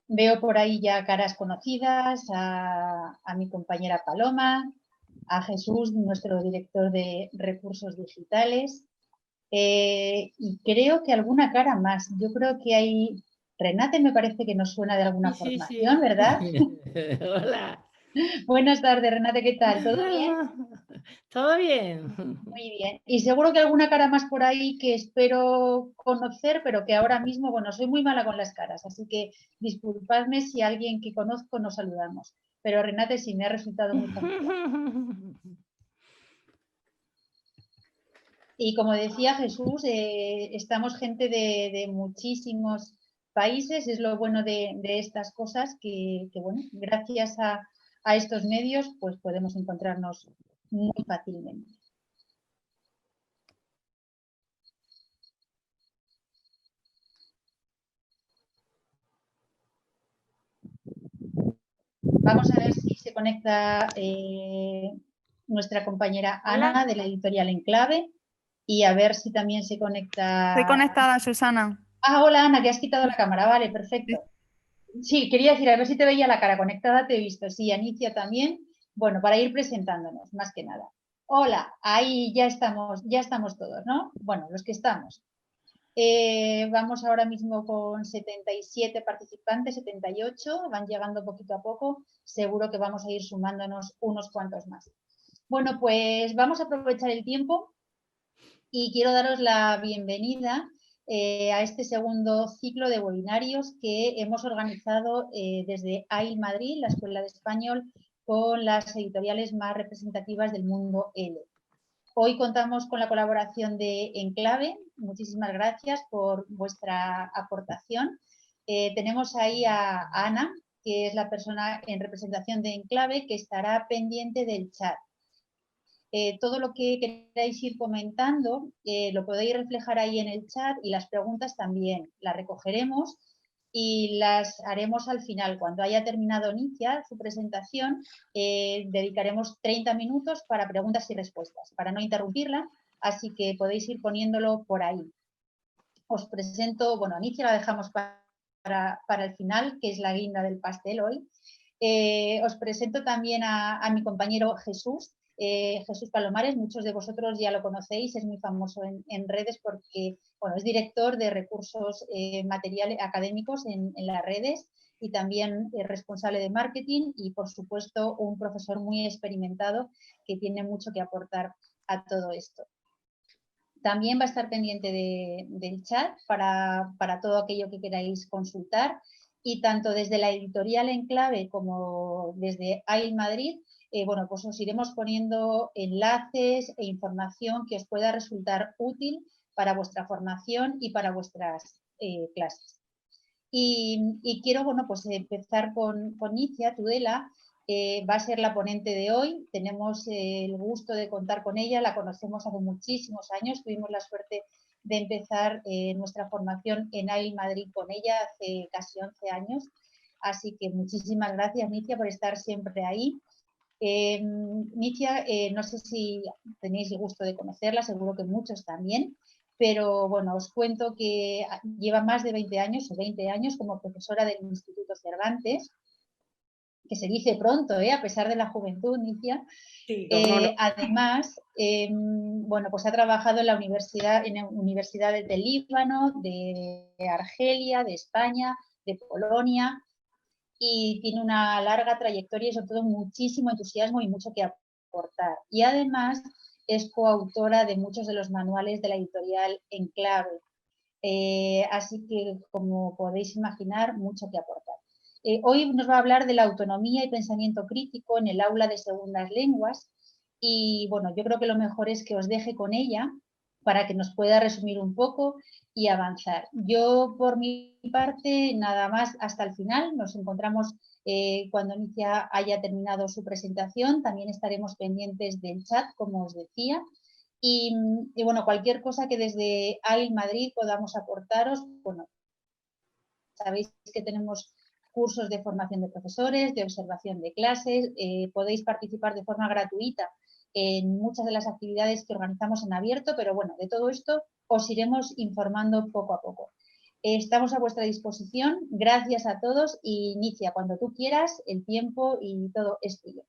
Veo por ahí ya caras conocidas, a mi compañera Paloma, a Jesús, nuestro director de recursos digitales, y creo que alguna cara más. Yo creo que hay... Renate me parece que nos suena de alguna Sí, formación, sí. ¿verdad? Hola. Buenas tardes, Renate, ¿qué tal? ¿Todo bien? ¿Todo bien? Muy bien. Y seguro que alguna cara más por ahí que espero conocer, pero que ahora mismo, bueno, soy muy mala con las caras, así que disculpadme si alguien que conozco nos saludamos. Pero Renate sí me ha resultado muy familiar. Y como decía Jesús, estamos gente de muchísimos países, es lo bueno de estas cosas, que, bueno, gracias a estos medios pues podemos encontrarnos muy fácilmente. Vamos a ver si se conecta nuestra compañera Hola. Ana de la editorial Enclave y a ver si también se conecta. Estoy conectada, Susana. Ah, hola Ana, que has quitado la cámara, vale, perfecto. Sí, quería decir, a ver si te veía la cara conectada, te he visto, sí, Anicia también. Bueno, para ir presentándonos, más que nada. Hola, ahí ya estamos todos, ¿no? Bueno, los que estamos. Vamos ahora mismo con 77 participantes, 78, van llegando poquito a poco, seguro que vamos a ir sumándonos unos cuantos más. Bueno, pues vamos a aprovechar el tiempo y quiero daros la bienvenida a este segundo ciclo de webinarios que hemos organizado desde AIL Madrid, la Escuela de Español, con las editoriales más representativas del mundo L. Hoy contamos con la colaboración de Enclave. Muchísimas gracias por vuestra aportación. Tenemos ahí a Ana, que es la persona en representación de Enclave, que estará pendiente del chat. Todo lo que queráis ir comentando lo podéis reflejar ahí en el chat y las preguntas también las recogeremos y las haremos al final. Cuando haya terminado Nicia su presentación, dedicaremos 30 minutos para preguntas y respuestas, para no interrumpirla, así que podéis ir poniéndolo por ahí. Os presento, bueno, a Nicia la dejamos para el final, que es la guinda del pastel hoy. Os presento también a mi compañero Jesús, Jesús Palomares, muchos de vosotros ya lo conocéis, es muy famoso en redes porque bueno, es director de recursos materiales académicos en las redes y también es responsable de marketing y por supuesto un profesor muy experimentado que tiene mucho que aportar a todo esto. También va a estar pendiente del chat para todo aquello que queráis consultar y tanto desde la editorial Enclave como desde AIL Madrid, bueno, pues os iremos poniendo enlaces e información que os pueda resultar útil para vuestra formación y para vuestras clases. Y quiero, bueno, pues empezar con Nicia Tudela, va a ser la ponente de hoy, tenemos el gusto de contar con ella, la conocemos hace muchísimos años, tuvimos la suerte de empezar nuestra formación en AIL Madrid con ella hace casi 11 años, así que muchísimas gracias Nicia por estar siempre ahí. Nicia, no sé si tenéis el gusto de conocerla, seguro que muchos también, pero bueno, os cuento que lleva más de 20 años como profesora del Instituto Cervantes, que se dice pronto, a pesar de la juventud, Nicia. Sí, además, bueno, pues ha trabajado en universidades del Líbano, de Argelia, de España, de Polonia, y tiene una larga trayectoria y sobre todo muchísimo entusiasmo y mucho que aportar. Y además es coautora de muchos de los manuales de la editorial Enclave. Así que, como podéis imaginar, mucho que aportar. Hoy nos va a hablar de la autonomía y pensamiento crítico en el aula de segundas lenguas y, bueno, yo creo que lo mejor es que os deje con ella para que nos pueda resumir un poco y avanzar. Yo, por mi parte, nada más hasta el final. Nos encontramos cuando Nicia haya terminado su presentación. También estaremos pendientes del chat, como os decía. Y bueno, cualquier cosa que desde AIL Madrid podamos aportaros, bueno, sabéis que tenemos cursos de formación de profesores, de observación de clases, podéis participar de forma gratuita en muchas de las actividades que organizamos en abierto, pero bueno, de todo esto os iremos informando poco a poco. Estamos a vuestra disposición. Gracias a todos y Inicia, cuando tú quieras, el tiempo y todo es tuyo.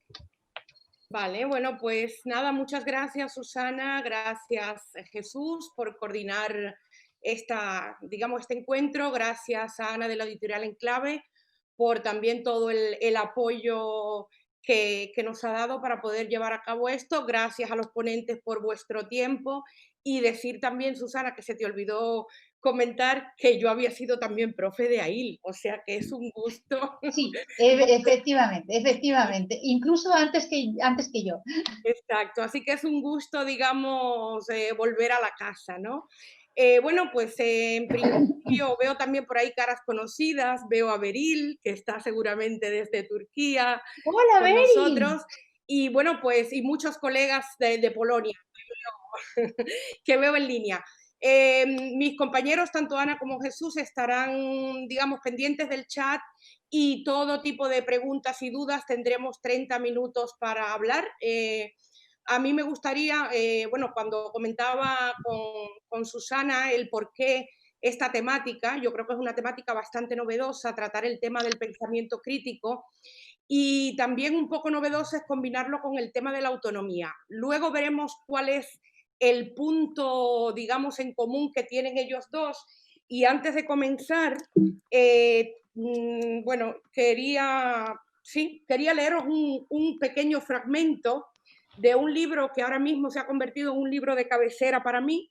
Vale, bueno, pues nada, muchas gracias Susana, gracias Jesús por coordinar digamos, este encuentro, gracias a Ana de la Editorial Enclave por también todo el apoyo que nos ha dado para poder llevar a cabo esto, gracias a los ponentes por vuestro tiempo y decir también, Susana, que se te olvidó comentar que yo había sido también profe de AIL, o sea que es un gusto. Sí, efectivamente, incluso antes que yo. Exacto, así que es un gusto, digamos, volver a la casa, ¿no? Bueno, pues en principio veo también por ahí caras conocidas, veo a Beril, que está seguramente desde Turquía ¡Hola, con Beril! nosotros, y bueno, pues y muchos colegas de Polonia que veo en línea. Mis compañeros, tanto Ana como Jesús, estarán, digamos, pendientes del chat y todo tipo de preguntas y dudas. Tendremos 30 minutos para hablar. A mí me gustaría, bueno, cuando comentaba con Susana el por qué esta temática, yo creo que es una temática bastante novedosa, tratar el tema del pensamiento crítico, y también un poco novedoso es combinarlo con el tema de la autonomía. Luego veremos cuál es el punto, digamos, en común que tienen ellos dos. Y antes de comenzar, bueno, quería leeros un pequeño fragmento de un libro que ahora mismo se ha convertido en un libro de cabecera para mí,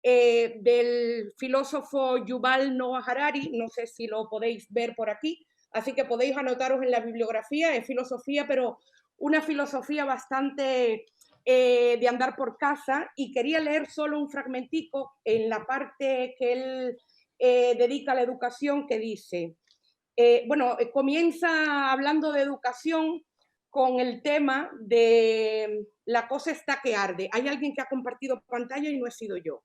del filósofo Yuval Noah Harari, no sé si lo podéis ver por aquí, así que podéis anotaros en la bibliografía, es filosofía, pero una filosofía bastante de andar por casa, y quería leer solo un fragmentico en la parte que él dedica a la educación, que dice, bueno, comienza hablando de educación con el tema de la cosa está que arde. Hay alguien que ha compartido pantalla y no he sido yo.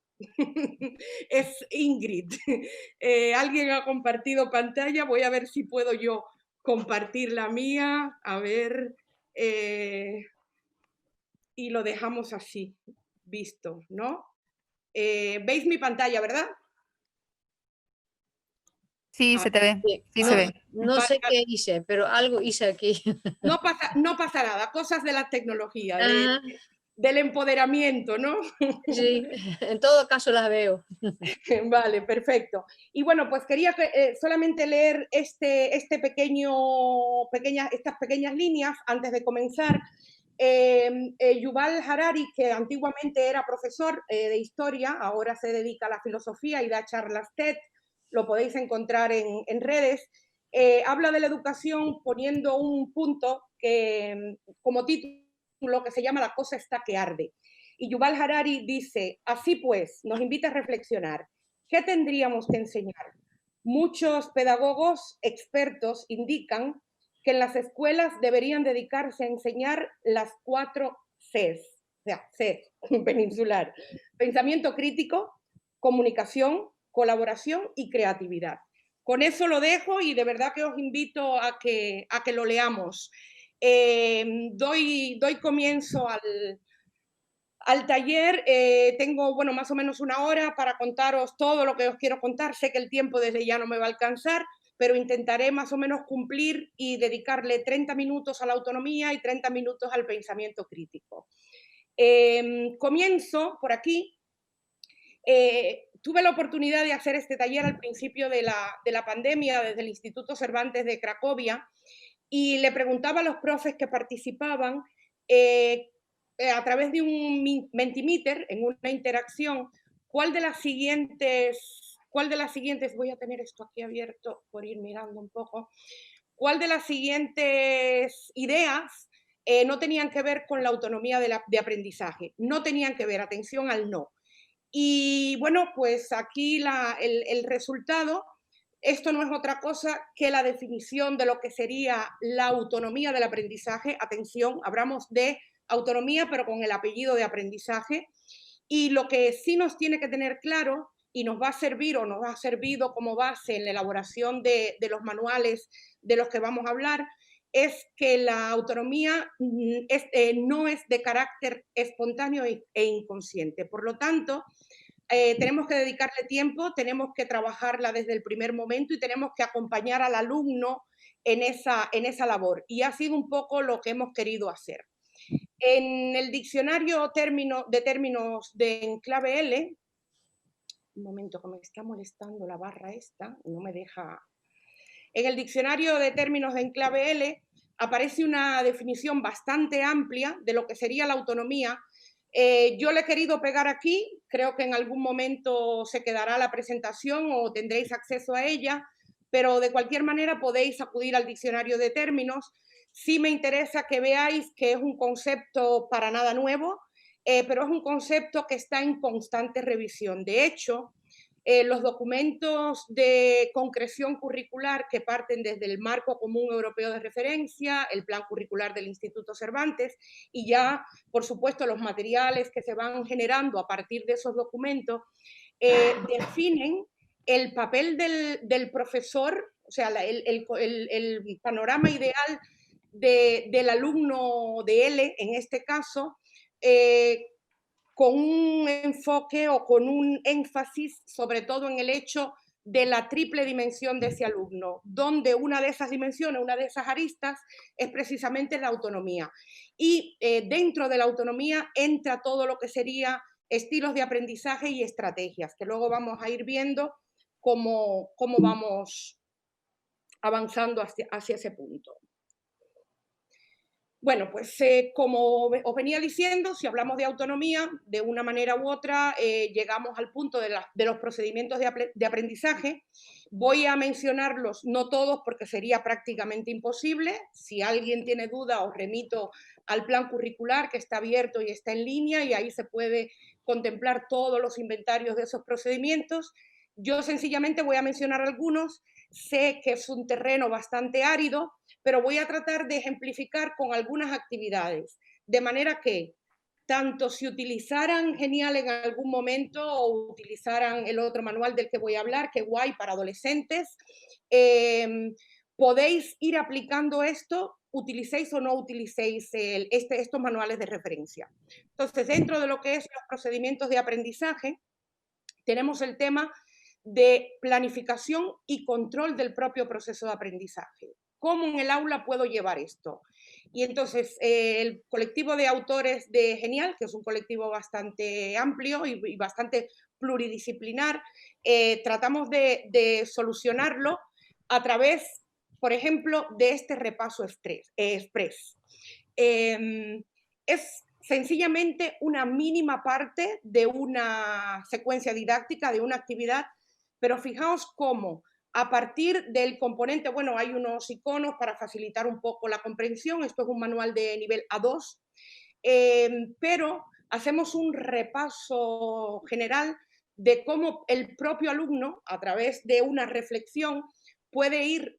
Es Ingrid. Alguien ha compartido pantalla, voy a ver si puedo yo compartir la mía, a ver, y lo dejamos así, visto, ¿no? ¿Veis mi pantalla, verdad? Sí, se te ve, sí se ve. No sé qué hice, pero algo hice aquí. No pasa nada, cosas de la tecnología, Ajá. del empoderamiento, ¿no? Sí, en todo caso las veo. Vale, perfecto. Y bueno, pues quería solamente leer estas pequeñas líneas antes de comenzar. Yuval Harari, que antiguamente era profesor de historia, ahora se dedica a la filosofía y da charlas TED, lo podéis encontrar en redes, habla de la educación poniendo un punto como título que se llama La cosa está que arde. Y Yuval Harari dice, así pues, nos invita a reflexionar. ¿Qué tendríamos que enseñar? Muchos pedagogos expertos indican que en las escuelas deberían dedicarse a enseñar las 4 Cs, o sea, C peninsular: pensamiento crítico, comunicación, colaboración y creatividad. Con eso lo dejo y de verdad que os invito a que lo leamos. Doy comienzo al taller. Tengo, bueno, más o menos una hora para contaros todo lo que os quiero contar. Sé que el tiempo desde ya no me va a alcanzar, pero intentaré más o menos cumplir y dedicarle 30 minutos a la autonomía y 30 minutos al pensamiento crítico. Comienzo por aquí. Tuve la oportunidad de hacer este taller al principio de la pandemia desde el Instituto Cervantes de Cracovia, y le preguntaba a los profes que participaban a través de un Mentimeter, en una interacción, cuál de las siguientes, voy a tener esto aquí abierto por ir mirando un poco, cuál de las siguientes ideas no tenían que ver con la autonomía de aprendizaje, no tenían que ver, atención al no. Y bueno, pues aquí el resultado, esto no es otra cosa que la definición de lo que sería la autonomía del aprendizaje. Atención, hablamos de autonomía, pero con el apellido de aprendizaje. Y lo que sí nos tiene que tener claro, y nos va a servir o nos ha servido como base en la elaboración de los manuales de los que vamos a hablar, es que la autonomía no es de carácter espontáneo e inconsciente. Por lo tanto, tenemos que dedicarle tiempo, tenemos que trabajarla desde el primer momento y tenemos que acompañar al alumno en esa labor. Y ha sido un poco lo que hemos querido hacer. En el diccionario de términos de enclave L, un momento que me está molestando la barra esta, no me deja. En el diccionario de términos de enclave L aparece una definición bastante amplia de lo que sería la autonomía. Yo le he querido pegar aquí, creo que en algún momento se quedará la presentación o tendréis acceso a ella, pero de cualquier manera podéis acudir al diccionario de términos. Sí me interesa que veáis que es un concepto para nada nuevo, pero es un concepto que está en constante revisión. De hecho, los documentos de concreción curricular que parten desde el Marco Común Europeo de Referencia, el Plan Curricular del Instituto Cervantes y ya, por supuesto, los materiales que se van generando a partir de esos documentos, definen el papel del profesor, o sea, el panorama ideal del alumno de L, en este caso, con un enfoque o con un énfasis sobre todo en el hecho de la triple dimensión de ese alumno, donde una de esas dimensiones, una de esas aristas es precisamente la autonomía. Y dentro de la autonomía entra todo lo que sería estilos de aprendizaje y estrategias, que luego vamos a ir viendo cómo vamos avanzando hacia ese punto. Bueno, pues como os venía diciendo, si hablamos de autonomía, de una manera u otra, llegamos al punto de los procedimientos de aprendizaje. Voy a mencionarlos, no todos, porque sería prácticamente imposible. Si alguien tiene duda, os remito al plan curricular, que está abierto y está en línea, y ahí se puede contemplar todos los inventarios de esos procedimientos. Yo sencillamente voy a mencionar algunos. Sé que es un terreno bastante árido, pero voy a tratar de ejemplificar con algunas actividades, de manera que tanto si utilizaran Genial en algún momento o utilizaran el otro manual del que voy a hablar, que guay para adolescentes, podéis ir aplicando esto, utilicéis o no utilicéis estos manuales de referencia. Entonces, dentro de lo que es los procedimientos de aprendizaje, tenemos el tema de planificación y control del propio proceso de aprendizaje. ¿Cómo en el aula puedo llevar esto? Y entonces el colectivo de autores de Genial, que es un colectivo bastante amplio y bastante pluridisciplinar, tratamos de solucionarlo a través, por ejemplo, de este repaso express. Es sencillamente una mínima parte de una secuencia didáctica, de una actividad, pero fijaos cómo a partir del componente, bueno, hay unos iconos para facilitar un poco la comprensión, esto es un manual de nivel A2, pero hacemos un repaso general de cómo el propio alumno, a través de una reflexión, puede ir,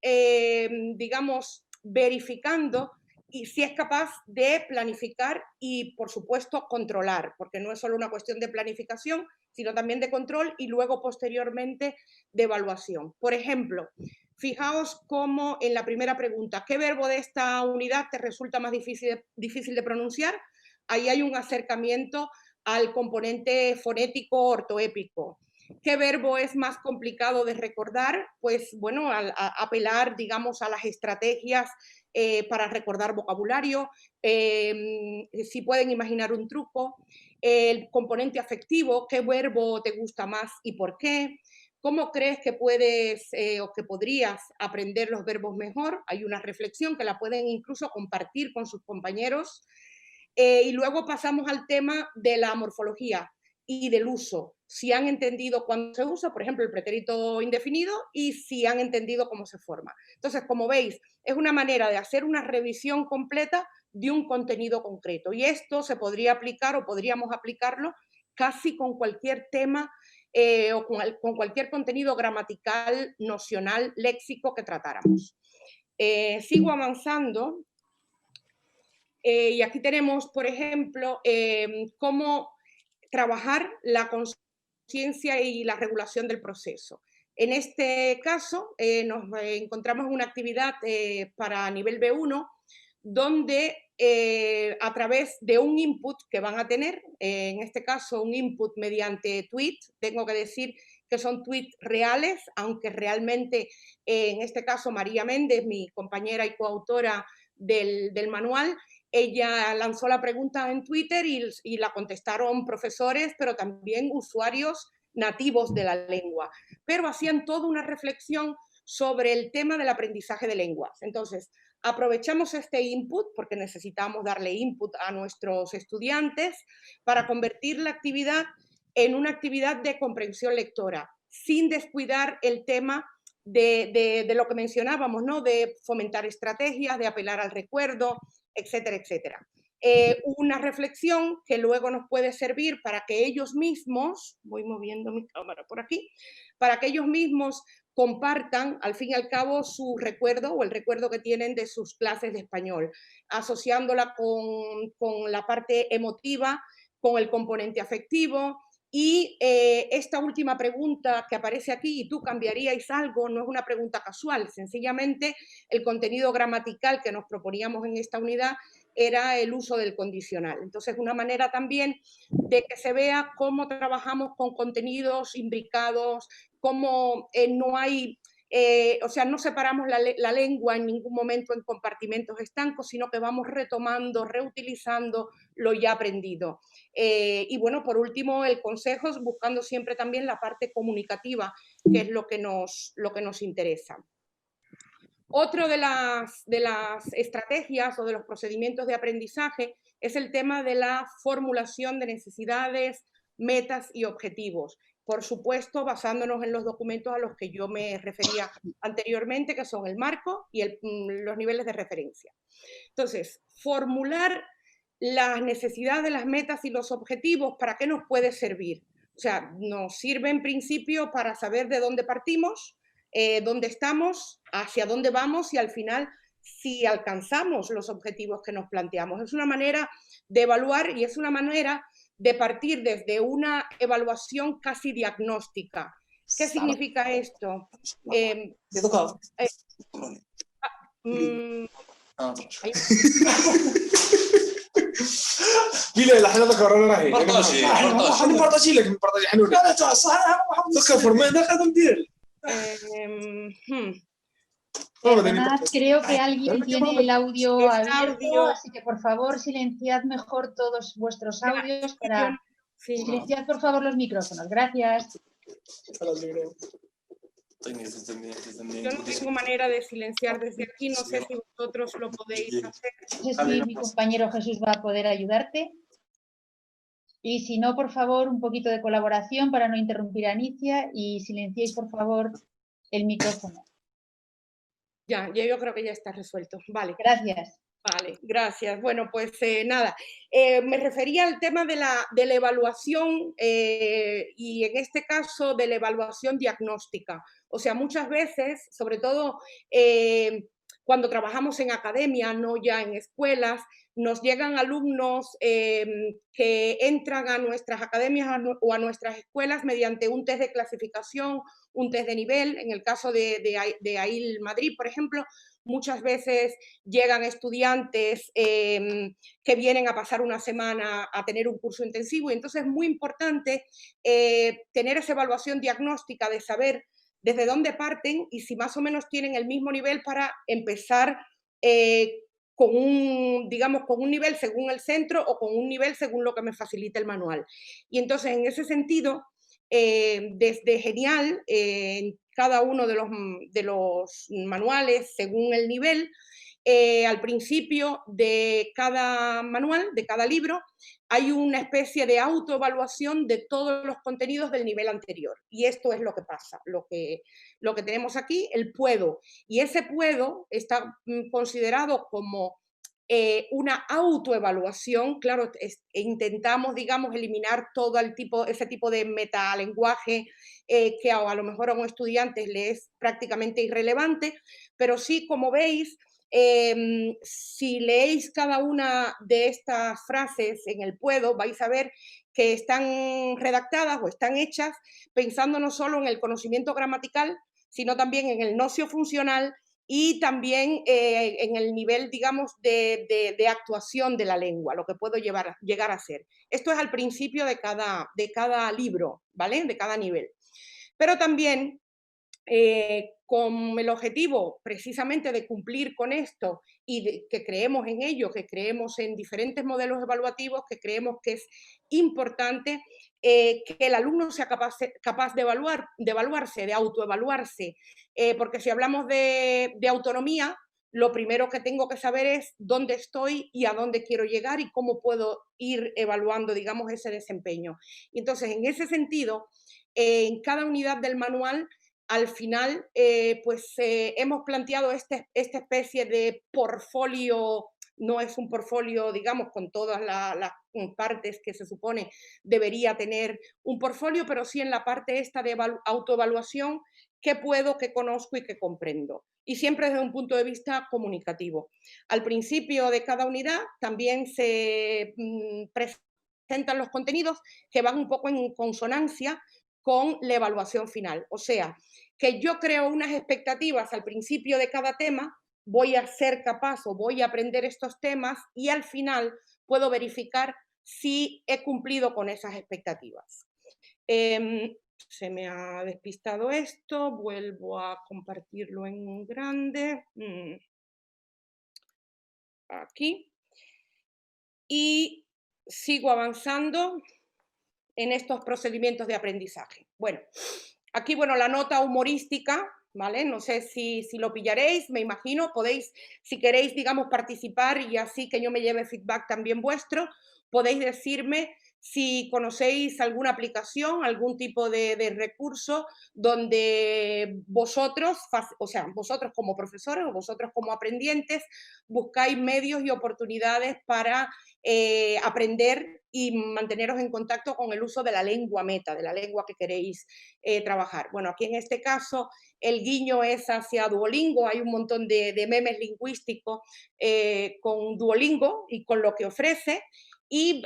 digamos, verificando y si es capaz de planificar y, por supuesto, controlar, porque no es solo una cuestión de planificación, sino también de control y luego, posteriormente, de evaluación. Por ejemplo, fijaos cómo en la primera pregunta, ¿qué verbo de esta unidad te resulta más difícil de pronunciar? Ahí hay un acercamiento al componente fonético ortoépico. ¿Qué verbo es más complicado de recordar? Pues, bueno, apelar, digamos, a las estrategias para recordar vocabulario, si pueden imaginar un truco, el componente afectivo, qué verbo te gusta más y por qué, cómo crees que puedes o que podrías aprender los verbos mejor, hay una reflexión que la pueden incluso compartir con sus compañeros, y luego pasamos al tema de la morfología y del uso, si han entendido cuándo se usa, por ejemplo, el pretérito indefinido, y si han entendido cómo se forma. Entonces, como veis, es una manera de hacer una revisión completa de un contenido concreto. Y esto se podría aplicar o podríamos aplicarlo casi con cualquier tema o con cualquier contenido gramatical, nocional, léxico que tratáramos. Sigo avanzando. Y aquí tenemos, por ejemplo, cómo trabajar la conciencia y la regulación del proceso. En este caso, nos encontramos en una actividad para nivel B1, donde a través de un input que van a tener, en este caso un input mediante tweet, tengo que decir que son tweets reales, aunque realmente en este caso María Méndez, mi compañera y coautora del manual, ella lanzó la pregunta en Twitter y la contestaron profesores, pero también usuarios nativos de la lengua, pero hacían toda una reflexión sobre el tema del aprendizaje de lenguas. Entonces, aprovechamos este input, porque necesitamos darle input a nuestros estudiantes, para convertir la actividad en una actividad de comprensión lectora, sin descuidar el tema de lo que mencionábamos, ¿no? De fomentar estrategias, de apelar al recuerdo, etcétera, etcétera. Una reflexión que luego nos puede servir para que ellos mismos, voy moviendo mi cámara por aquí, para que ellos mismos compartan, al fin y al cabo, su recuerdo o el recuerdo que tienen de sus clases de español, asociándola con la parte emotiva, con el componente afectivo. Y esta última pregunta que aparece aquí, ¿y tú cambiaríais algo?, no es una pregunta casual, sencillamente el contenido gramatical que nos proponíamos en esta unidad era el uso del condicional. Entonces, una manera también de que se vea cómo trabajamos con contenidos imbricados, cómo no hay... o sea, no separamos la lengua en ningún momento en compartimentos estancos, sino que vamos retomando, reutilizando lo ya aprendido. Y bueno, por último, el consejo es buscando siempre también la parte comunicativa, que es lo que nos interesa. Otro de las estrategias o de los procedimientos de aprendizaje es el tema de la formulación de necesidades, metas y objetivos. Por supuesto, basándonos en los documentos a los que yo me refería anteriormente, que son el marco y los niveles de referencia. Entonces, formular las necesidades, las metas y los objetivos, ¿para qué nos puede servir? O sea, nos sirve en principio para saber de dónde partimos, dónde estamos, hacia dónde vamos y al final si alcanzamos los objetivos que nos planteamos. Es una manera de evaluar y es una manera de partir desde una evaluación casi diagnóstica. ¿Qué significa esto? قيل لحنا ذكرنا راهي نبارطاجي لك نبارطاجي حنون لا تاع صح ذكر فرمان دخل ندير. Perdonad, creo que alguien tiene el audio abierto, así que por favor silenciad mejor todos vuestros audios para... Silenciad por favor los micrófonos, gracias. Yo no tengo manera de silenciar desde aquí, no sé si vosotros lo podéis hacer. No sé si mi compañero Jesús va a poder ayudarte. Y si no, por favor, un poquito de colaboración para no interrumpir a Anicia y silenciéis, por favor, el micrófono. Ya, yo creo que ya está resuelto. Vale. Gracias. Vale, gracias. Bueno, pues nada, me refería al tema de la evaluación y en este caso de la evaluación diagnóstica. O sea, muchas veces, sobre todo cuando trabajamos en academia, no ya en escuelas, nos llegan alumnos que entran a nuestras academias o a nuestras escuelas mediante un test de clasificación, un test de nivel. En el caso de AIL Madrid, por ejemplo, muchas veces llegan estudiantes que vienen a pasar una semana a tener un curso intensivo y entonces es muy importante tener esa evaluación diagnóstica de saber desde dónde parten y si más o menos tienen el mismo nivel para empezar con un nivel según el centro o con un nivel según lo que me facilita el manual. Y entonces, en ese sentido, desde Genial, en cada uno de los manuales, según el nivel, al principio de cada manual, de cada libro, hay una especie de autoevaluación de todos los contenidos del nivel anterior. Y esto es lo que pasa, lo que tenemos aquí, el puedo. Y ese puedo está considerado como una autoevaluación. Claro, intentamos, digamos, eliminar todo ese tipo de metalenguaje que a lo mejor a un estudiante le es prácticamente irrelevante, pero sí, como veis, si leéis cada una de estas frases en el puedo, vais a ver que están redactadas o están hechas pensando no solo en el conocimiento gramatical, sino también en el nocio funcional y también en el nivel, digamos, de actuación de la lengua, lo que puedo llegar a ser. Esto es al principio de cada libro, ¿vale? De cada nivel. Pero también, con el objetivo precisamente de cumplir con esto y que creemos en ello, que creemos en diferentes modelos evaluativos, que creemos que es importante que el alumno sea capaz de evaluarse, de autoevaluarse, porque si hablamos de autonomía, lo primero que tengo que saber es dónde estoy y a dónde quiero llegar y cómo puedo ir evaluando, digamos, ese desempeño. Y entonces, en ese sentido, en cada unidad del manual, al final, hemos planteado esta especie de portfolio. No es un portfolio, digamos, con todas las partes que se supone debería tener un portfolio, pero sí en la parte esta de autoevaluación, qué puedo, qué conozco y qué comprendo. Y siempre desde un punto de vista comunicativo. Al principio de cada unidad también se presentan los contenidos que van un poco en consonancia con la evaluación final. O sea, que yo creo unas expectativas al principio de cada tema, voy a ser capaz o voy a aprender estos temas y al final puedo verificar si he cumplido con esas expectativas. Se me ha despistado esto, vuelvo a compartirlo en grande. Aquí. Y sigo avanzando en estos procedimientos de aprendizaje. Bueno, aquí, la nota humorística, ¿vale? No sé si lo pillaréis, me imagino, podéis, si queréis, digamos, participar y así que yo me lleve feedback también vuestro, podéis decirme si conocéis alguna aplicación, algún tipo de recurso donde vosotros, o sea, vosotros como profesores o vosotros como aprendientes, buscáis medios y oportunidades para aprender y manteneros en contacto con el uso de la lengua meta, de la lengua que queréis trabajar. Bueno, aquí en este caso el guiño es hacia Duolingo, hay un montón de memes lingüísticos con Duolingo y con lo que ofrece, y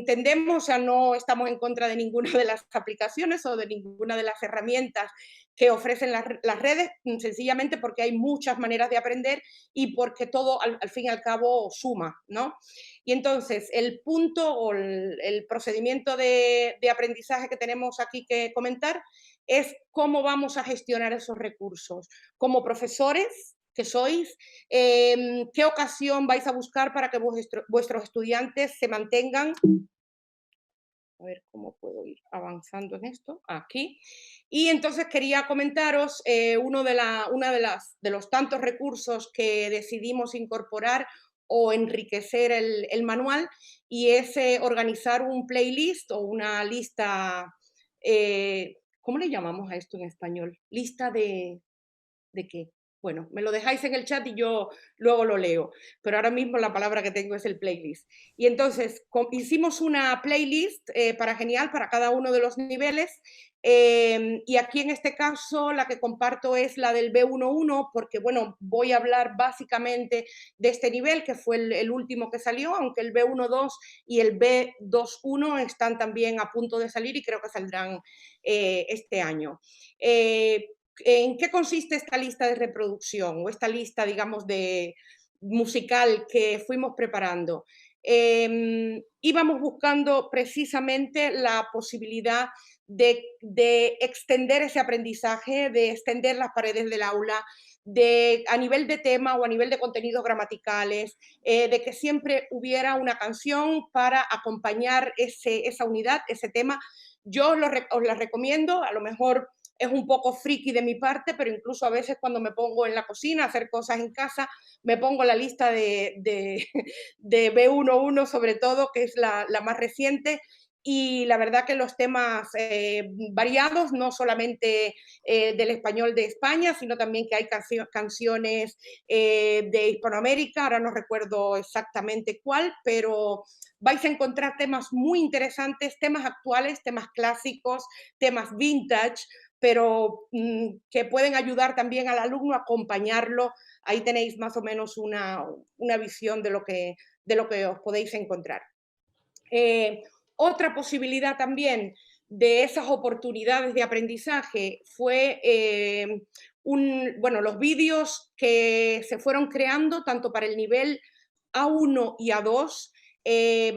tendemos a no estamos en contra de ninguna de las aplicaciones o de ninguna de las herramientas que ofrecen las redes, sencillamente porque hay muchas maneras de aprender y porque todo al fin y al cabo suma, ¿no? Y entonces el punto o el procedimiento de aprendizaje que tenemos aquí que comentar es cómo vamos a gestionar esos recursos. Como profesores que sois, ¿qué ocasión vais a buscar para que vuestros estudiantes se mantengan? A ver cómo puedo ir avanzando en esto. Aquí. Y entonces quería comentaros uno de los tantos recursos que decidimos incorporar o enriquecer el manual, y es organizar un playlist o una lista, ¿cómo le llamamos a esto en español? Lista ¿de qué? Bueno, me lo dejáis en el chat y yo luego lo leo, pero ahora mismo la palabra que tengo es el playlist. Y entonces hicimos una playlist para cada uno de los niveles, y aquí en este caso la que comparto es la del B1.1, porque voy a hablar básicamente de este nivel, que fue el último que salió, aunque el B1.2 y el B2.1 están también a punto de salir y creo que saldrán este año. ¿En qué consiste esta lista de reproducción o esta lista, digamos, musical que fuimos preparando? Íbamos buscando precisamente la posibilidad de extender ese aprendizaje, de extender las paredes del aula, a nivel de tema o a nivel de contenidos gramaticales, de que siempre hubiera una canción para acompañar esa unidad, ese tema. Yo os la recomiendo, a lo mejor es un poco friki de mi parte, pero incluso a veces cuando me pongo en la cocina a hacer cosas en casa, me pongo la lista de B1.1 sobre todo, que es la más reciente, y la verdad que los temas variados, no solamente del español de España, sino también que hay canciones de Hispanoamérica, ahora no recuerdo exactamente cuál, pero vais a encontrar temas muy interesantes, temas actuales, temas clásicos, temas vintage, pero que pueden ayudar también al alumno a acompañarlo. Ahí tenéis más o menos una visión de lo que os podéis encontrar. Otra posibilidad también de esas oportunidades de aprendizaje fue los vídeos que se fueron creando tanto para el nivel A1 y A2.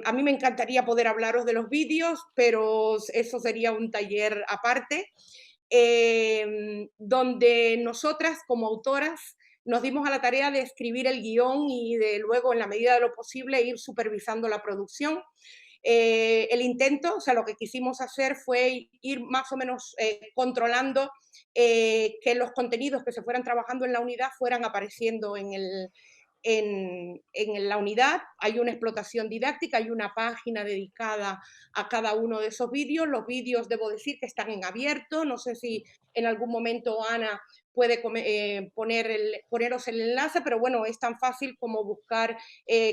A mí me encantaría poder hablaros de los vídeos, pero eso sería un taller aparte, donde nosotras como autoras nos dimos a la tarea de escribir el guión y de luego, en la medida de lo posible, ir supervisando la producción. El intento, o sea, lo que quisimos hacer fue ir más o menos controlando que los contenidos que se fueran trabajando en la unidad fueran apareciendo en la unidad. Hay una explotación didáctica, hay una página dedicada a cada uno de esos vídeos. Los vídeos, debo decir, que están en abierto. No sé si en algún momento Ana puede poneros el enlace, pero bueno, es tan fácil como buscar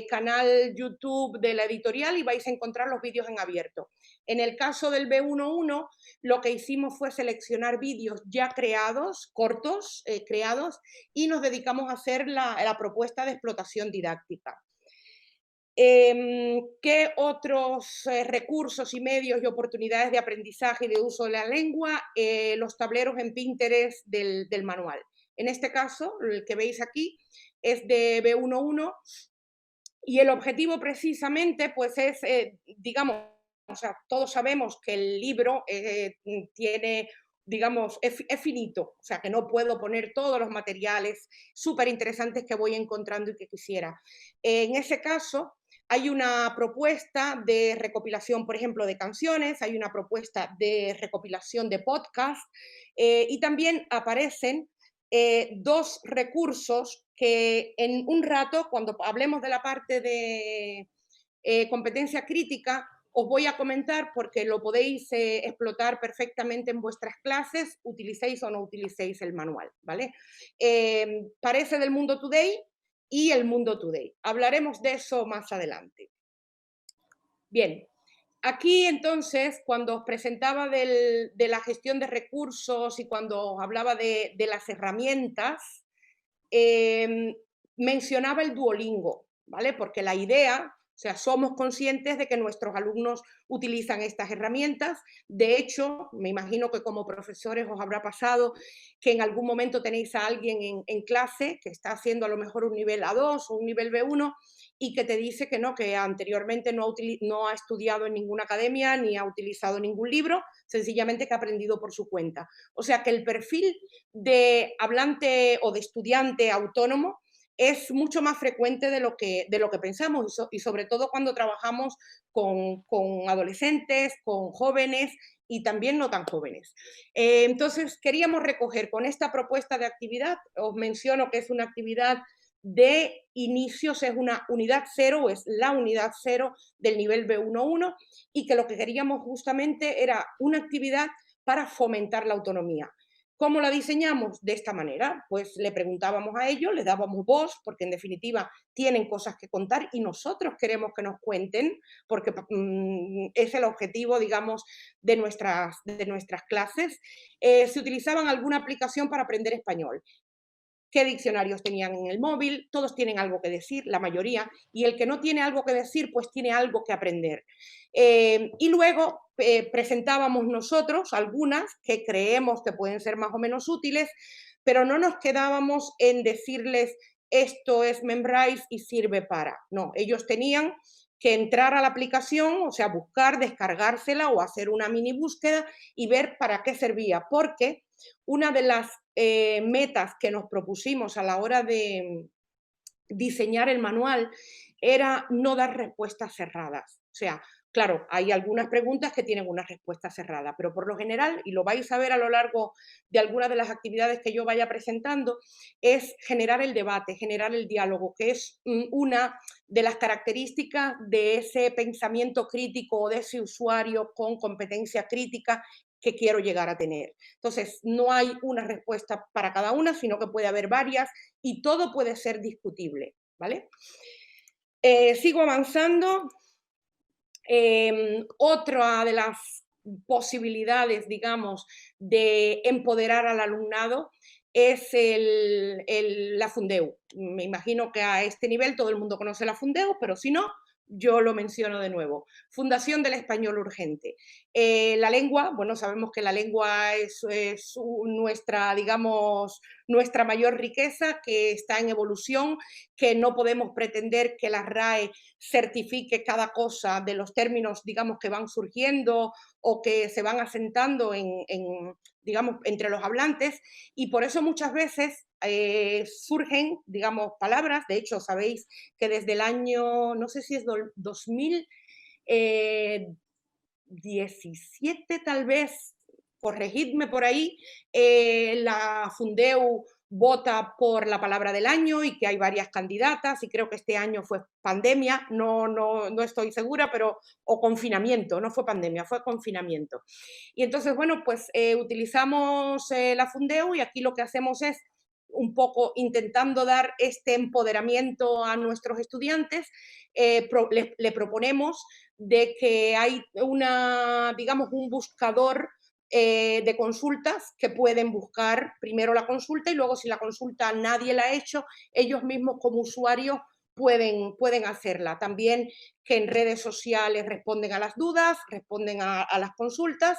canal YouTube de la editorial y vais a encontrar los vídeos en abierto. En el caso del B11, lo que hicimos fue seleccionar vídeos ya creados, cortos, creados, y nos dedicamos a hacer la propuesta de explotación didáctica. ¿Qué otros recursos y medios y oportunidades de aprendizaje y de uso de la lengua? Los tableros en Pinterest del manual. En este caso, el que veis aquí es de B11 y el objetivo precisamente pues es, digamos, o sea, todos sabemos que el libro tiene, digamos, es finito, o sea, que no puedo poner todos los materiales súper interesantes que voy encontrando y que quisiera. En ese caso, hay una propuesta de recopilación, por ejemplo, de canciones, hay una propuesta de recopilación de podcast y también aparecen dos recursos que en un rato, cuando hablemos de la parte de competencia crítica, os voy a comentar porque lo podéis explotar perfectamente en vuestras clases, utilicéis o no utilicéis el manual, ¿vale? Parece del Mundo Today y el Mundo Today. Hablaremos de eso más adelante. Bien, aquí entonces, cuando os presentaba de la gestión de recursos y cuando os hablaba de las herramientas, mencionaba el Duolingo, ¿vale? Porque la idea, o sea, somos conscientes de que nuestros alumnos utilizan estas herramientas. De hecho, me imagino que como profesores os habrá pasado que en algún momento tenéis a alguien en clase que está haciendo a lo mejor un nivel A2 o un nivel B1 y que te dice que no, que anteriormente no ha estudiado en ninguna academia ni ha utilizado ningún libro, sencillamente que ha aprendido por su cuenta. O sea que el perfil de hablante o de estudiante autónomo es mucho más frecuente de lo que pensamos y sobre todo cuando trabajamos con adolescentes, con jóvenes y también no tan jóvenes. Entonces queríamos recoger con esta propuesta de actividad, os menciono que es una actividad de inicios, es una unidad 0, es la unidad 0 del nivel B11 y que lo que queríamos justamente era una actividad para fomentar la autonomía. ¿Cómo la diseñamos? De esta manera, pues le preguntábamos a ellos, les dábamos voz, porque en definitiva tienen cosas que contar y nosotros queremos que nos cuenten, porque es el objetivo, digamos, de nuestras clases. Se utilizaban alguna aplicación para aprender español. ¿Qué diccionarios tenían en el móvil? Todos tienen algo que decir, la mayoría, y el que no tiene algo que decir, pues tiene algo que aprender. Y luego presentábamos nosotros algunas que creemos que pueden ser más o menos útiles, pero no nos quedábamos en decirles esto es Memrise y sirve para. No, ellos tenían que entrar a la aplicación, o sea, buscar, descargársela o hacer una mini búsqueda y ver para qué servía, porque una de las metas que nos propusimos a la hora de diseñar el manual era no dar respuestas cerradas. O sea, claro, hay algunas preguntas que tienen una respuesta cerrada, pero por lo general, y lo vais a ver a lo largo de algunas de las actividades que yo vaya presentando, es generar el debate, generar el diálogo, que es una de las características de ese pensamiento crítico o de ese usuario con competencia crítica que quiero llegar a tener. Entonces, no hay una respuesta para cada una, sino que puede haber varias y todo puede ser discutible, ¿vale? Sigo avanzando. Otra de las posibilidades, digamos, de empoderar al alumnado es la Fundeu. Me imagino que a este nivel todo el mundo conoce la Fundeu, pero si no, yo lo menciono de nuevo. Fundación del Español Urgente. La lengua, bueno, sabemos que la lengua es nuestra, digamos, nuestra mayor riqueza, que está en evolución, que no podemos pretender que la RAE certifique cada cosa de los términos, digamos, que van surgiendo o que se van asentando digamos, entre los hablantes, y por eso muchas veces surgen, digamos, palabras. De hecho, sabéis que desde el año, no sé si es 2017 tal vez, corregidme por ahí, la Fundeu vota por la palabra del año y que hay varias candidatas, y creo que este año fue pandemia, no estoy segura, pero o confinamiento, no fue pandemia, fue confinamiento. Y entonces, bueno, pues utilizamos la Fundeu, y aquí lo que hacemos es un poco intentando dar este empoderamiento a nuestros estudiantes. Le proponemos de que hay digamos, un buscador de consultas que pueden buscar primero la consulta, y luego, si la consulta nadie la ha hecho, ellos mismos como usuarios pueden hacerla. También que en redes sociales responden a las dudas, responden a las consultas,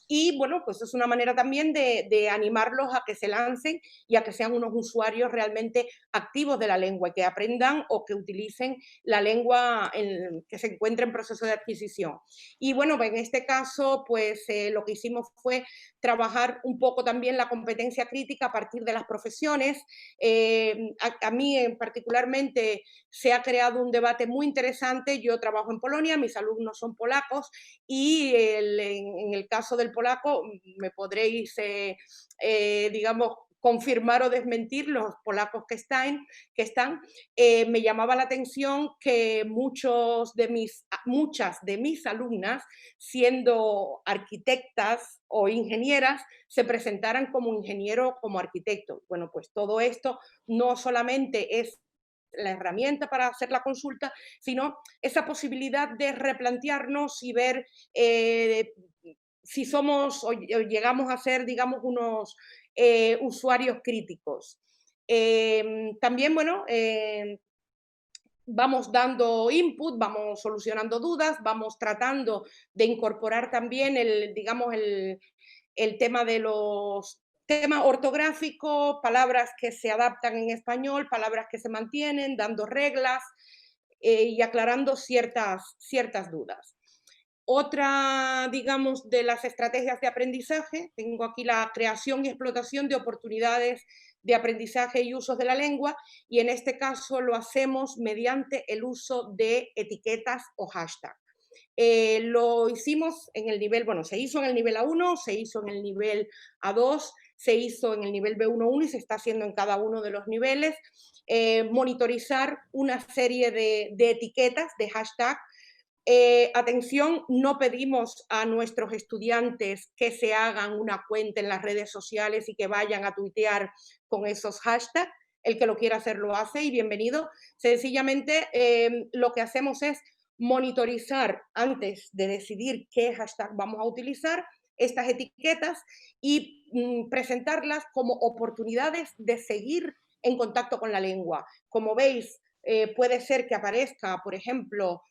y bueno, pues es una manera también de animarlos a que se lancen y a que sean unos usuarios realmente activos de la lengua, y que aprendan o que utilicen la lengua que se encuentra en proceso de adquisición. Y bueno, en este caso, pues lo que hicimos fue trabajar un poco también la competencia crítica a partir de las profesiones. A mí particularmente se ha creado un debate muy interesante. Yo trabajo en Polonia, mis alumnos son polacos, y en el caso del polaco me podréis, digamos, confirmar o desmentir, los polacos que están. Me llamaba la atención que muchas de mis alumnas, siendo arquitectas o ingenieras, se presentaran como ingeniero o como arquitecto. Bueno, pues todo esto no solamente es la herramienta para hacer la consulta, sino esa posibilidad de replantearnos y ver si somos o llegamos a ser, digamos, unos usuarios críticos. También, bueno, vamos dando input, vamos solucionando dudas, vamos tratando de incorporar también digamos, el tema de los temas ortográficos, palabras que se adaptan en español, palabras que se mantienen, dando reglas y aclarando ciertas dudas. Otra, digamos, de las estrategias de aprendizaje, tengo aquí la creación y explotación de oportunidades de aprendizaje y usos de la lengua, y en este caso lo hacemos mediante el uso de etiquetas o hashtags. Lo hicimos en el nivel, bueno, se hizo en el nivel A1, se hizo en el nivel A2, se hizo en el nivel B1-1 y se está haciendo en cada uno de los niveles. Monitorizar una serie de etiquetas, de hashtag. Atención, no pedimos a nuestros estudiantes que se hagan una cuenta en las redes sociales y que vayan a tuitear con esos hashtags. El que lo quiera hacer lo hace, y bienvenido. Sencillamente lo que hacemos es monitorizar, antes de decidir qué hashtag vamos a utilizar, estas etiquetas, y presentarlas como oportunidades de seguir en contacto con la lengua. Como veis, puede ser que aparezca, por ejemplo,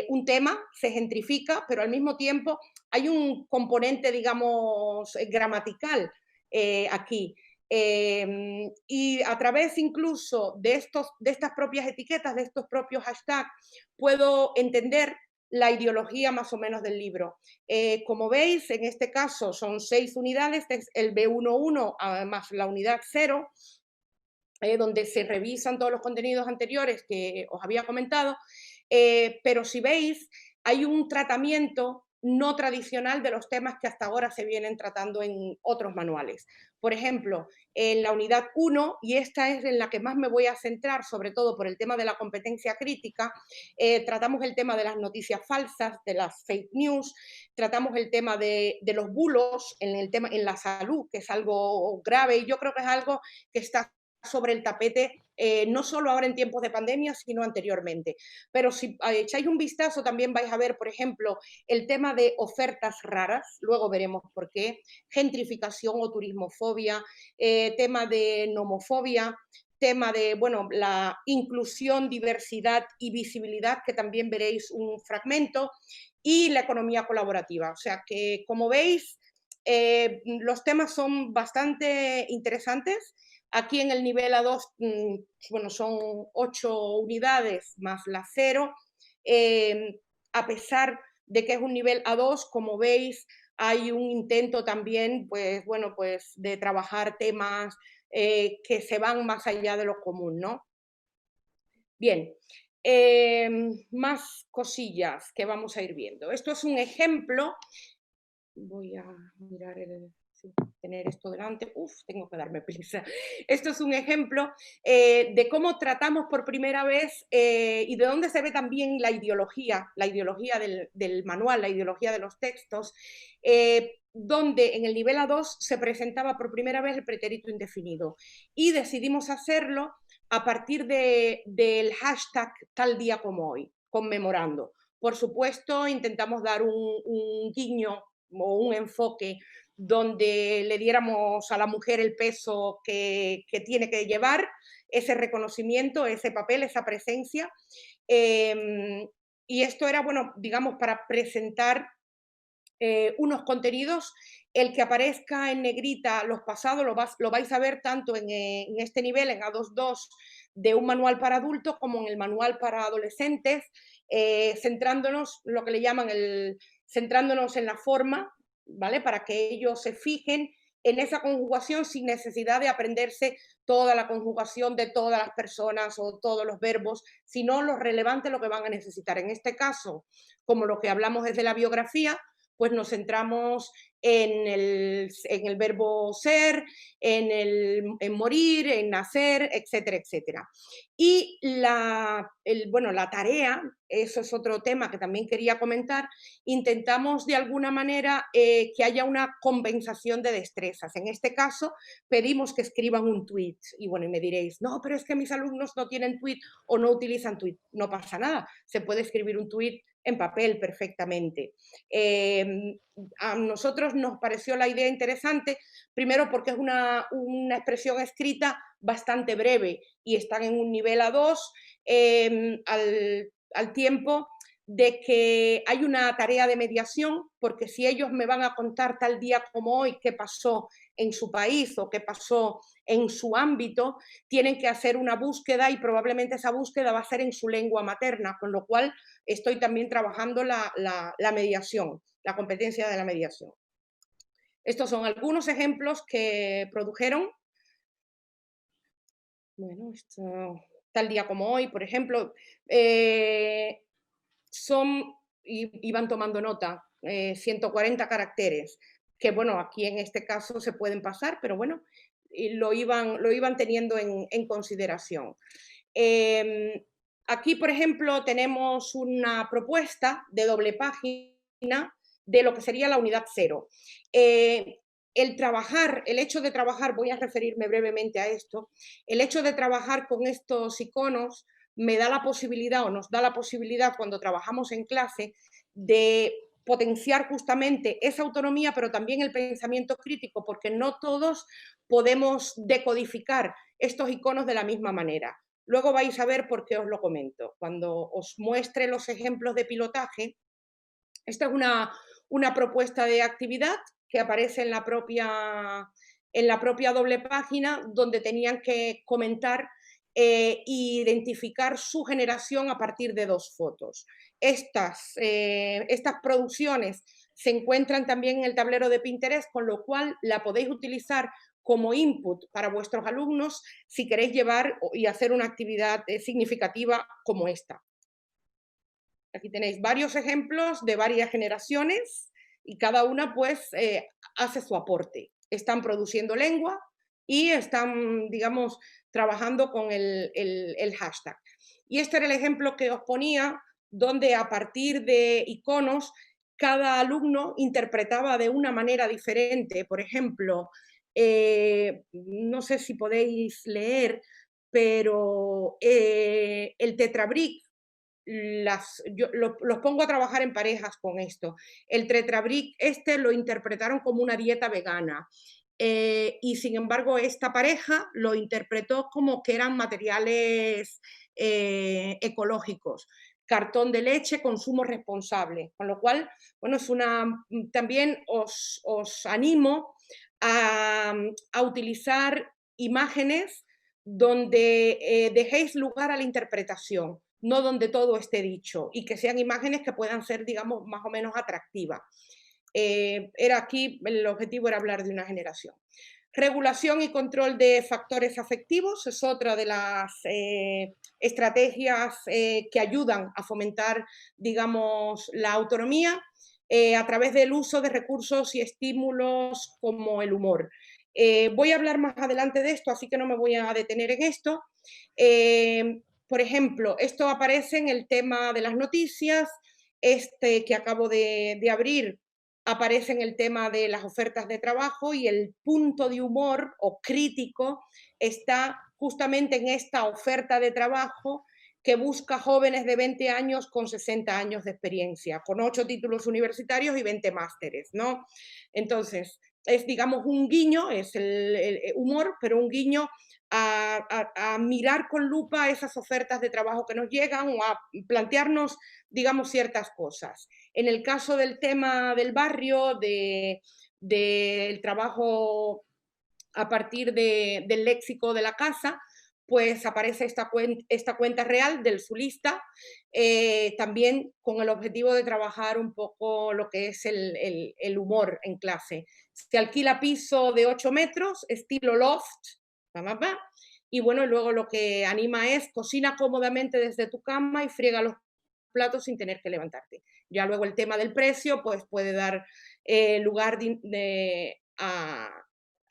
un tema, se gentrifica, pero al mismo tiempo hay un componente, digamos, gramatical aquí. Y a través incluso de estas propias etiquetas, de estos propios hashtags, puedo entender la ideología más o menos del libro. Como veis, en este caso son 6 unidades, es el B1-1 más la unidad 0, donde se revisan todos los contenidos anteriores que os había comentado, pero si veis, hay un tratamiento no tradicional de los temas que hasta ahora se vienen tratando en otros manuales. Por ejemplo, en la unidad 1, y esta es en la que más me voy a centrar, sobre todo por el tema de la competencia crítica, tratamos el tema de las noticias falsas, de las fake news, tratamos el tema de los bulos en la salud, que es algo grave, y yo creo que es algo que está sobre el tapete, no solo ahora en tiempos de pandemia, sino anteriormente. Pero si echáis un vistazo, también vais a ver, por ejemplo, el tema de ofertas raras, luego veremos por qué, gentrificación o turismofobia, tema de nomofobia, tema de, bueno, la inclusión, diversidad y visibilidad, que también veréis un fragmento, y la economía colaborativa. O sea que, como veis, los temas son bastante interesantes. Aquí en el nivel A2, bueno, son 8 unidades más la 0. A pesar de que es un nivel A2, como veis, hay un intento también, pues, bueno, pues, de trabajar temas que se van más allá de lo común, ¿no? Bien, más cosillas que vamos a ir viendo. Esto es un ejemplo. Voy a mirar tener esto delante. Tengo que darme prisa. Esto es un ejemplo de cómo tratamos por primera vez y de dónde se ve también la ideología del manual, la ideología de los textos, donde en el nivel A2 se presentaba por primera vez el pretérito indefinido y decidimos hacerlo a partir del hashtag tal día como hoy, conmemorando. Por supuesto, intentamos dar un guiño o un enfoque donde le diéramos a la mujer el peso que tiene que llevar, ese reconocimiento, ese papel, esa presencia. Y esto era, bueno, digamos, para presentar unos contenidos. El que aparezca en negrita los pasados lo vais a ver tanto en este nivel, en A2.2, de un manual para adultos, como en el manual para adolescentes, centrándonos, lo que le llaman centrándonos en la forma, ¿vale? Para que ellos se fijen en esa conjugación sin necesidad de aprenderse toda la conjugación de todas las personas o todos los verbos, sino lo relevante, lo que van a necesitar. En este caso, como lo que hablamos es de la biografía, pues nos centramos en el verbo ser, en morir, en nacer, etcétera, etcétera. Y bueno, la tarea, eso es otro tema que también quería comentar, intentamos de alguna manera que haya una compensación de destrezas. En este caso, pedimos que escriban un tweet. Y bueno, y me diréis, no, pero es que mis alumnos no tienen tweet o no utilizan tweet. No pasa nada, se puede escribir un tweet en papel perfectamente. A nosotros nos pareció la idea interesante, primero porque es una expresión escrita bastante breve y están en un nivel A2, al tiempo de que hay una tarea de mediación, porque si ellos me van a contar tal día como hoy qué pasó en su país o qué pasó en su ámbito, tienen que hacer una búsqueda y probablemente esa búsqueda va a ser en su lengua materna, con lo cual estoy también trabajando la mediación, la competencia de la mediación. Estos son algunos ejemplos que produjeron. Bueno, esto, tal día como hoy, por ejemplo, iban tomando nota, 140 caracteres, que bueno, aquí en este caso se pueden pasar, pero bueno, lo iban teniendo en consideración. Aquí, por ejemplo, tenemos una propuesta de doble página de lo que sería la unidad 0. El hecho de trabajar, voy a referirme brevemente a esto, el hecho de trabajar con estos iconos me da la posibilidad, o nos da la posibilidad cuando trabajamos en clase, de potenciar justamente esa autonomía, pero también el pensamiento crítico, porque no todos podemos decodificar estos iconos de la misma manera. Luego vais a ver por qué os lo comento. Cuando os muestre los ejemplos de pilotaje, esta es una propuesta de actividad que aparece en la propia doble página, donde tenían que comentar e identificar su generación a partir de 2 fotos. Estas producciones se encuentran también en el tablero de Pinterest, con lo cual la podéis utilizar como input para vuestros alumnos si queréis llevar y hacer una actividad significativa como esta. Aquí tenéis varios ejemplos de varias generaciones y cada una pues hace su aporte. Están produciendo lengua y están, digamos, trabajando con el hashtag. Y este era el ejemplo que os ponía, donde a partir de iconos cada alumno interpretaba de una manera diferente. Por ejemplo, no sé si podéis leer, pero el tetrabric, los pongo a trabajar en parejas con esto. El tetrabric lo interpretaron como una dieta vegana. y sin embargo esta pareja lo interpretó como que eran materiales ecológicos, cartón de leche, consumo responsable, con lo cual, bueno, también os animo a utilizar imágenes donde dejéis lugar a la interpretación, no donde todo esté dicho, y que sean imágenes que puedan ser, digamos, más o menos atractivas. El objetivo era hablar de una generación. Regulación y control de factores afectivos es otra de las estrategias que ayudan a fomentar, digamos, la autonomía a través del uso de recursos y estímulos como el humor. Voy a hablar más adelante de esto, así que no me voy a detener en esto. Por ejemplo, esto aparece en el tema de las noticias, que acabo de abrir, aparece en el tema de las ofertas de trabajo, y el punto de humor o crítico está justamente en esta oferta de trabajo que busca jóvenes de 20 años con 60 años de experiencia, con 8 títulos universitarios y 20 másteres, ¿no? Entonces, es, digamos, un guiño, es el humor, pero un guiño a mirar con lupa esas ofertas de trabajo que nos llegan, o a plantearnos, digamos, ciertas cosas. En el caso del tema del barrio, del trabajo a partir del léxico de la casa, pues aparece esta cuenta real del Zulista, también con el objetivo de trabajar un poco lo que es el humor en clase. Se alquila piso de 8 metros, estilo loft, y bueno, luego lo que anima es: cocina cómodamente desde tu cama y friega los platos sin tener que levantarte. Ya luego el tema del precio pues puede dar lugar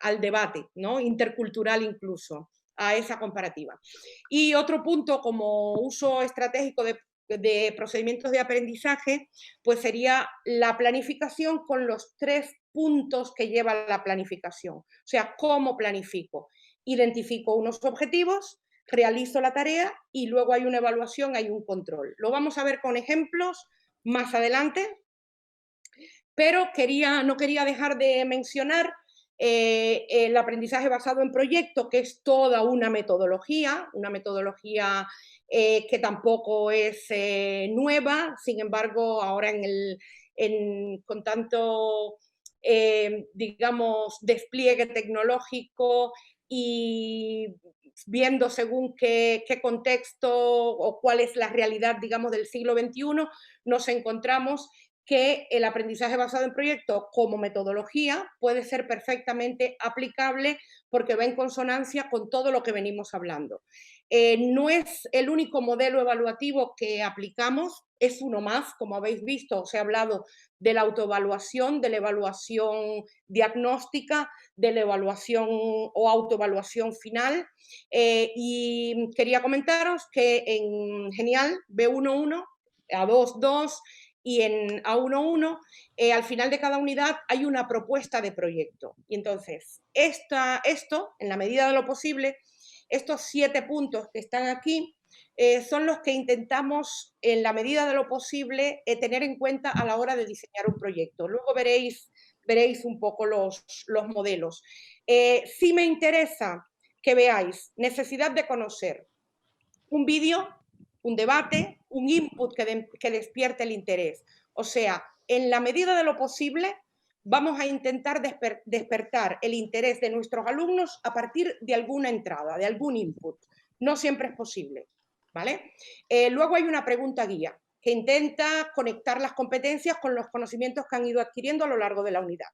al debate, ¿no? Intercultural incluso, a esa comparativa. Y otro punto como uso estratégico de procedimientos de aprendizaje, pues sería la planificación con los 3 puntos que lleva la planificación. O sea, ¿cómo planifico? Identifico unos objetivos, realizo la tarea y luego hay una evaluación, hay un control. Lo vamos a ver con ejemplos más adelante, pero no quería dejar de mencionar el aprendizaje basado en proyecto, que es toda una metodología que tampoco es nueva. Sin embargo, ahora con tanto, digamos, despliegue tecnológico y viendo según qué contexto o cuál es la realidad, digamos, del siglo XXI, nos encontramos que el aprendizaje basado en proyectos como metodología puede ser perfectamente aplicable porque va en consonancia con todo lo que venimos hablando. No es el único modelo evaluativo que aplicamos, es uno más, como habéis visto. Os he hablado de la autoevaluación, de la evaluación diagnóstica, de la evaluación o autoevaluación final, y quería comentaros que en Genial B1.1, A2.2 y en A1.1, al final de cada unidad hay una propuesta de proyecto. Y entonces, esto, en la medida de lo posible, estos 7 puntos que están aquí, son los que intentamos, en la medida de lo posible, tener en cuenta a la hora de diseñar un proyecto. Luego veréis un poco los modelos. Sí me interesa que veáis necesidad de conocer un vídeo, un debate, un input que despierte el interés. O sea, en la medida de lo posible, vamos a intentar despertar el interés de nuestros alumnos a partir de alguna entrada, de algún input. No siempre es posible, ¿vale? Luego hay una pregunta guía que intenta conectar las competencias con los conocimientos que han ido adquiriendo a lo largo de la unidad.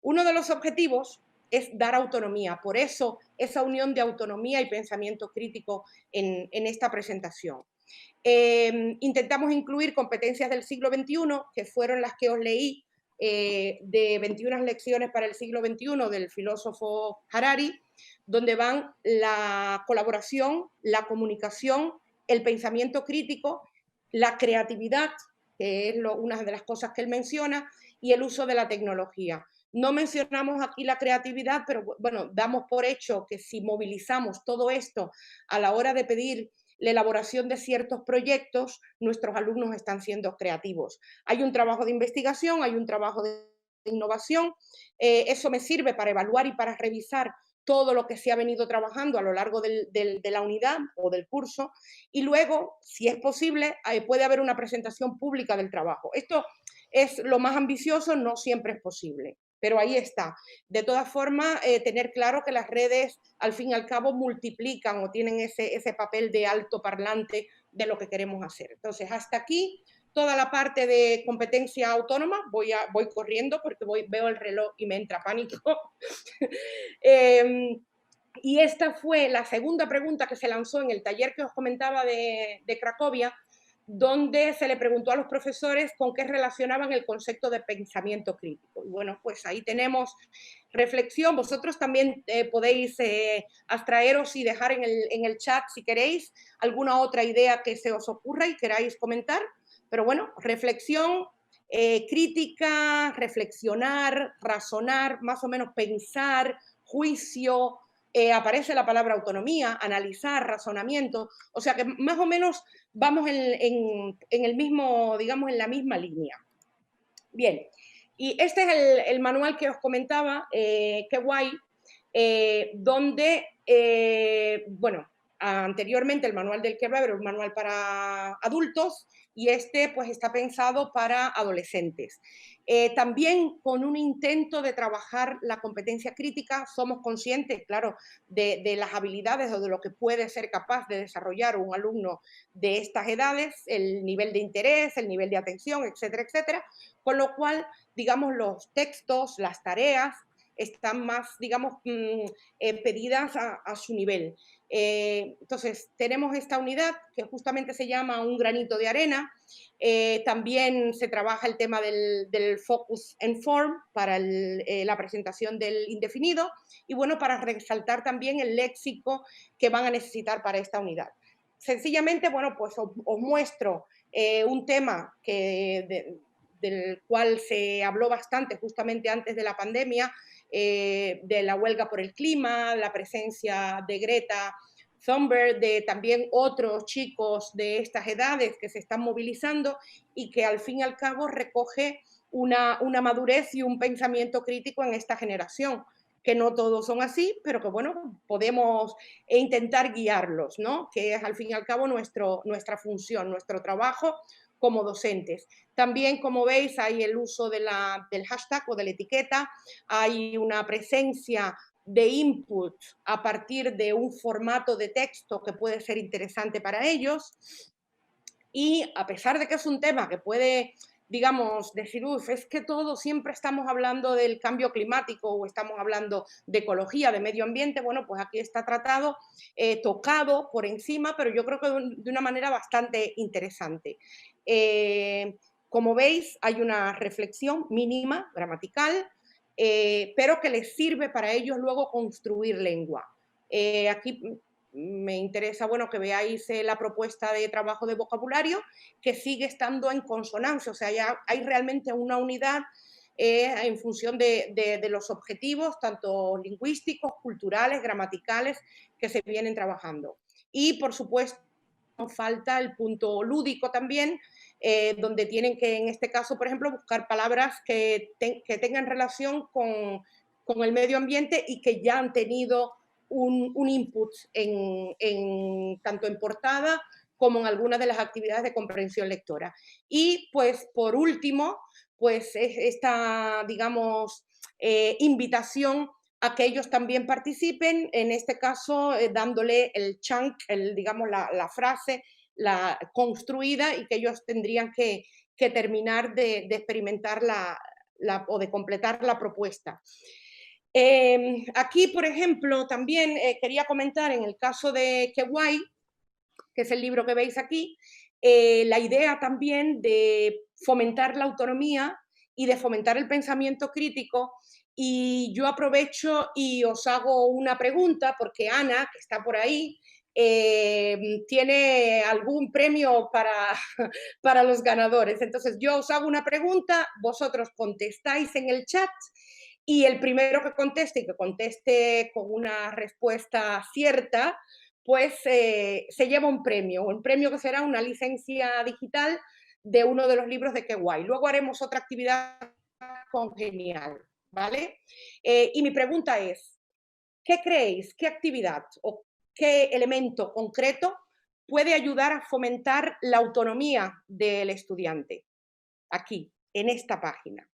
Uno de los objetivos es dar autonomía, por eso esa unión de autonomía y pensamiento crítico en esta presentación. Intentamos incluir competencias del siglo XXI, que fueron las que os leí, de 21 lecciones para el siglo XXI del filósofo Harari, donde van la colaboración, la comunicación, el pensamiento crítico, la creatividad, que es una de las cosas que él menciona, y el uso de la tecnología. No mencionamos aquí la creatividad, pero bueno, damos por hecho que si movilizamos todo esto a la hora de pedir la elaboración de ciertos proyectos, nuestros alumnos están siendo creativos. Hay un trabajo de investigación, hay un trabajo de de innovación. Eso me sirve para evaluar y para revisar todo lo que se ha venido trabajando a lo largo de la unidad o del curso, y luego, si es posible, puede haber una presentación pública del trabajo. Esto es lo más ambicioso, no siempre es posible, pero ahí está. De todas formas, tener claro que las redes, al fin y al cabo, multiplican o tienen ese papel de altoparlante de lo que queremos hacer. Entonces, hasta aquí toda la parte de competencia autónoma. Voy corriendo porque veo el reloj y me entra pánico. Y esta fue la segunda pregunta que se lanzó en el taller que os comentaba de Cracovia, donde se le preguntó a los profesores con qué relacionaban el concepto de pensamiento crítico. Y bueno, pues ahí tenemos reflexión. Vosotros también podéis abstraeros y dejar en el chat, si queréis, alguna otra idea que se os ocurra y queráis comentar. Pero bueno, reflexión, crítica, reflexionar, razonar, más o menos pensar, juicio, aparece la palabra autonomía, analizar, razonamiento, o sea que más o menos vamos en el mismo, digamos, en la misma línea. Bien, y este es el manual que os comentaba, qué guay, donde, bueno, anteriormente el manual del Kerber era un manual para adultos y este pues está pensado para adolescentes. También con un intento de trabajar la competencia crítica, somos conscientes, claro, de las habilidades o de lo que puede ser capaz de desarrollar un alumno de estas edades, el nivel de interés, el nivel de atención, etcétera, etcétera, con lo cual, digamos, los textos, las tareas, están más, digamos, pedidas a su nivel. Entonces, tenemos esta unidad que justamente se llama Un granito de arena. También se trabaja el tema del focus and form para la presentación del indefinido y, bueno, para resaltar también el léxico que van a necesitar para esta unidad. Sencillamente, bueno, pues os muestro un tema del cual se habló bastante justamente antes de la pandemia, de la huelga por el clima, la presencia de Greta Thunberg, de también otros chicos de estas edades que se están movilizando y que al fin y al cabo recoge una madurez y un pensamiento crítico en esta generación, que no todos son así, pero que bueno, podemos intentar guiarlos, ¿no? Que es al fin y al cabo nuestra función, nuestro trabajo como docentes. También, como veis, hay el uso del hashtag o de la etiqueta, hay una presencia de input a partir de un formato de texto que puede ser interesante para ellos. Y a pesar de que es un tema que puede, digamos, decir, es que todo siempre estamos hablando del cambio climático o estamos hablando de ecología, de medio ambiente, bueno, pues aquí está tratado, tocado por encima, pero yo creo que de una manera bastante interesante. Como veis, hay una reflexión mínima, gramatical, pero que les sirve para ellos luego construir lengua. Aquí me interesa, bueno, que veáis la propuesta de trabajo de vocabulario, que sigue estando en consonancia, o sea, ya hay realmente una unidad en función de los objetivos, tanto lingüísticos, culturales, gramaticales, que se vienen trabajando. Y, por supuesto, nos falta el punto lúdico también, donde tienen que, en este caso, por ejemplo, buscar palabras que tengan relación con el medio ambiente y que ya han tenido un input tanto en portada como en algunas de las actividades de comprensión lectora. Y, pues, por último, pues esta, digamos, invitación a que ellos también participen, en este caso dándole el chunk, digamos, la frase construida y que ellos tendrían que terminar de experimentar o de completar la propuesta. Aquí, por ejemplo, también quería comentar en el caso de Qué guay, que es el libro que veis aquí, la idea también de fomentar la autonomía y de fomentar el pensamiento crítico. Y yo aprovecho y os hago una pregunta, porque Ana, que está por ahí, tiene algún premio para los ganadores. Entonces yo os hago una pregunta, vosotros contestáis en el chat y el primero que conteste y que conteste con una respuesta cierta, pues se lleva un premio que será una licencia digital de uno de los libros de Qué guay. Luego haremos otra actividad con Genial, ¿vale? Y mi pregunta es, ¿qué creéis, qué actividad o qué elemento concreto puede ayudar a fomentar la autonomía del estudiante? Aquí, en esta página.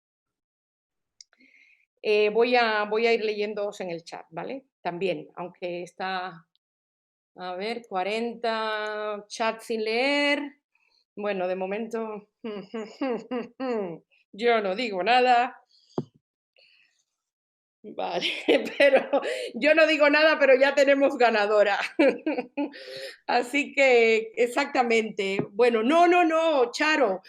Voy a ir leyéndoos en el chat, ¿vale? También, aunque está, a ver, 40 chats sin leer. Bueno, de momento yo no digo nada. Vale, pero yo no digo nada, pero ya tenemos ganadora. Así que, exactamente. Bueno, no, Charo.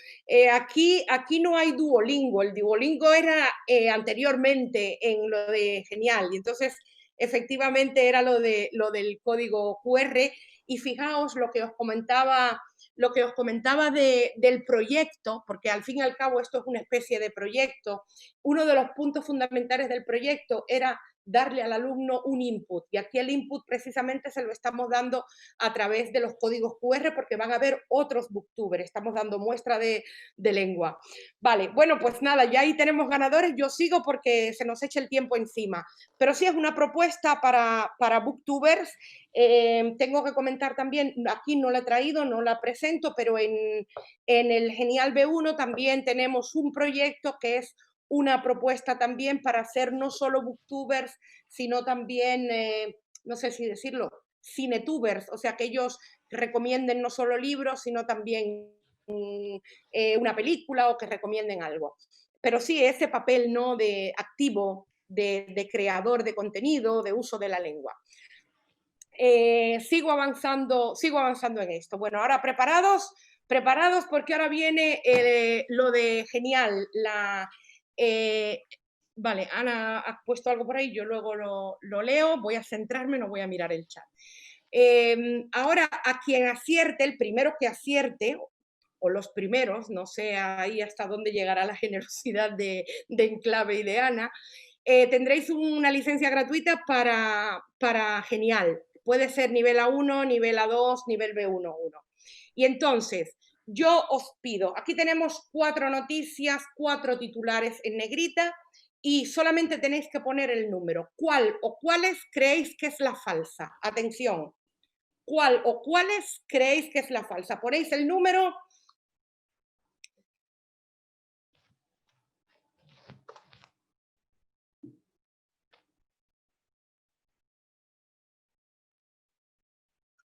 Aquí no hay Duolingo. El Duolingo era anteriormente en lo de Genial. Y entonces, efectivamente, era lo del código QR. Y fijaos lo que os comentaba del proyecto, porque al fin y al cabo esto es una especie de proyecto. Uno de los puntos fundamentales del proyecto era darle al alumno un input, y aquí el input precisamente se lo estamos dando a través de los códigos QR, porque van a haber otros booktubers, estamos dando muestra de lengua. Vale, bueno, pues nada, ya ahí tenemos ganadores, yo sigo porque se nos echa el tiempo encima, pero sí es una propuesta para booktubers. Tengo que comentar también, aquí no la he traído, no la presento, pero en el Genial B1 también tenemos un proyecto que es una propuesta también para hacer no solo booktubers, sino también, no sé si decirlo, cinetubers, o sea, que ellos recomienden no solo libros, sino también una película o que recomienden algo. Pero sí, ese papel, ¿no?, de activo, de creador de contenido, de uso de la lengua. Sigo avanzando en esto. Bueno, ahora preparados porque ahora viene lo de Genial. Vale, Ana ha puesto algo por ahí, yo luego lo leo, voy a centrarme, no voy a mirar el chat. Ahora, a quien acierte, el primero que acierte, o los primeros, no sé ahí hasta dónde llegará la generosidad de Enclave y de Ana, tendréis una licencia gratuita para Genial. Puede ser nivel A1, nivel A2, nivel B1. Y entonces, yo os pido, aquí tenemos 4 noticias, 4 titulares en negrita, y solamente tenéis que poner el número. ¿Cuál o cuáles creéis que es la falsa? Atención. ¿Cuál o cuáles creéis que es la falsa? Ponéis el número.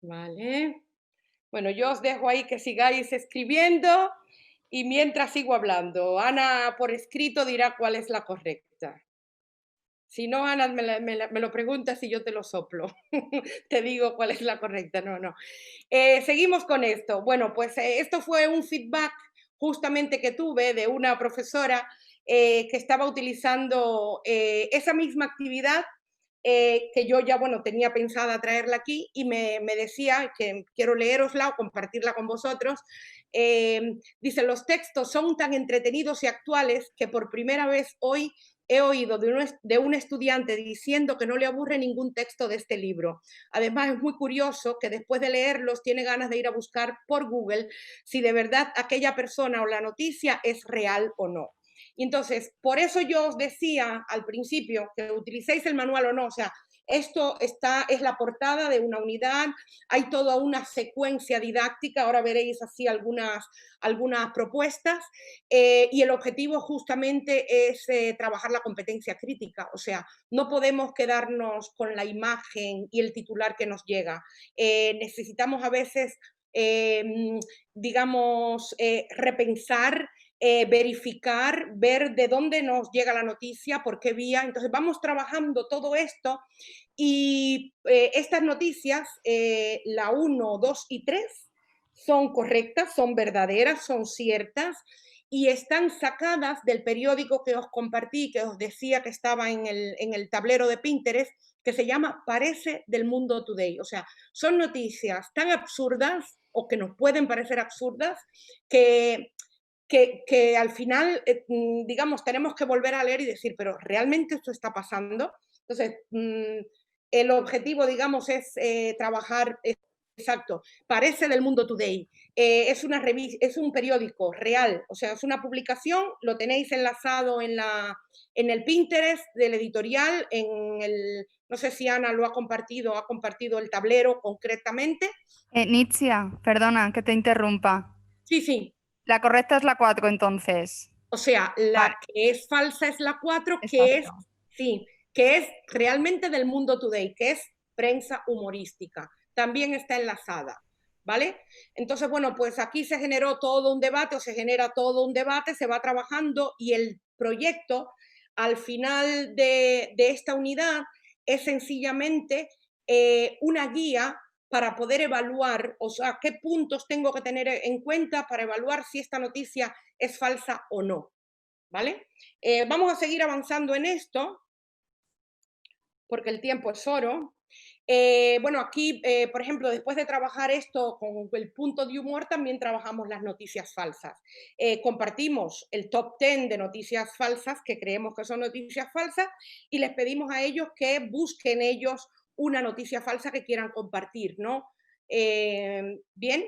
Vale. Bueno, yo os dejo ahí que sigáis escribiendo y mientras sigo hablando. Ana, por escrito, dirá cuál es la correcta. Si no, Ana, me lo preguntas y yo te lo soplo. Te digo cuál es la correcta. No. Seguimos con esto. Bueno, pues esto fue un feedback justamente que tuve de una profesora que estaba utilizando esa misma actividad que yo ya, bueno, tenía pensada traerla aquí, y me decía, que quiero leerosla o compartirla con vosotros. Dice: los textos son tan entretenidos y actuales que por primera vez hoy he oído de un estudiante diciendo que no le aburre ningún texto de este libro. Además, es muy curioso que después de leerlos tiene ganas de ir a buscar por Google si de verdad aquella persona o la noticia es real o no. Y entonces, por eso yo os decía al principio que utilicéis el manual o no. O sea, esto es la portada de una unidad, hay toda una secuencia didáctica, ahora veréis así algunas propuestas, y el objetivo justamente es trabajar la competencia crítica. O sea, no podemos quedarnos con la imagen y el titular que nos llega. Necesitamos a veces, digamos, repensar, verificar, ver de dónde nos llega la noticia, por qué vía. Entonces vamos trabajando todo esto, y estas noticias, la 1, 2 y 3, son correctas, son verdaderas, son ciertas, y están sacadas del periódico que os compartí, que os decía que estaba en el tablero de Pinterest, que se llama Parece del Mundo Today. O sea, son noticias tan absurdas, o que nos pueden parecer absurdas, que al final, digamos, tenemos que volver a leer y decir, pero ¿realmente esto está pasando? Entonces, el objetivo, digamos, es trabajar exacto, parece del Mundo Today. Es una revista, es un periódico real, o sea, es una publicación, lo tenéis enlazado en el Pinterest del editorial, no sé si Ana lo ha compartido el tablero concretamente. Nitzia, perdona que te interrumpa. Sí, sí. La correcta es la 4, entonces. O sea, la que es falsa es la 4, que es realmente del Mundo Today, que es prensa humorística. También está enlazada, ¿vale? Entonces, bueno, pues aquí se generó todo un debate, o se genera todo un debate, se va trabajando y el proyecto, al final de esta unidad, es sencillamente una guía para poder evaluar, o sea, qué puntos tengo que tener en cuenta para evaluar si esta noticia es falsa o no, ¿vale? Vamos a seguir avanzando en esto, porque el tiempo es oro. Bueno, aquí, por ejemplo, después de trabajar esto con el punto de humor, también trabajamos las noticias falsas. Compartimos el top 10 de noticias falsas que creemos que son noticias falsas y les pedimos a ellos que busquen ellos una noticia falsa que quieran compartir, ¿no? Bien,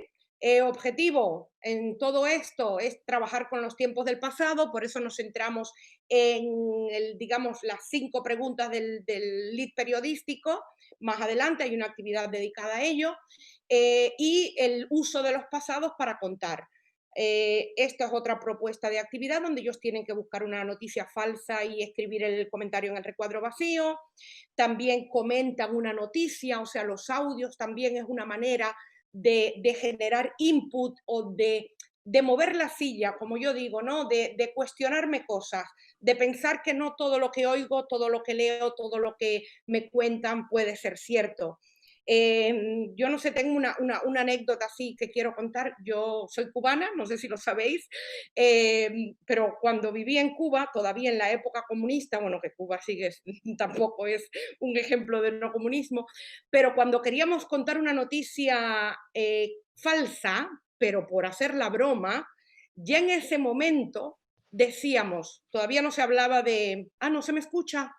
objetivo en todo esto es trabajar con los tiempos del pasado, por eso nos centramos en, digamos, las 5 preguntas del lead periodístico. Más adelante hay una actividad dedicada a ello, y el uso de los pasados para contar. Esta es otra propuesta de actividad donde ellos tienen que buscar una noticia falsa y escribir el comentario en el recuadro vacío. También comentan una noticia, o sea, los audios también es una manera de generar input o de mover la silla, como yo digo, ¿no? De cuestionarme cosas, de pensar que no todo lo que oigo, todo lo que leo, todo lo que me cuentan puede ser cierto. Yo no sé, tengo una anécdota así que quiero contar. Yo soy cubana, no sé si lo sabéis, pero cuando viví en Cuba, todavía en la época comunista, bueno, que Cuba sigue, tampoco es un ejemplo de no comunismo, pero cuando queríamos contar una noticia falsa, pero por hacer la broma, ya en ese momento decíamos, todavía no se hablaba de, no se me escucha,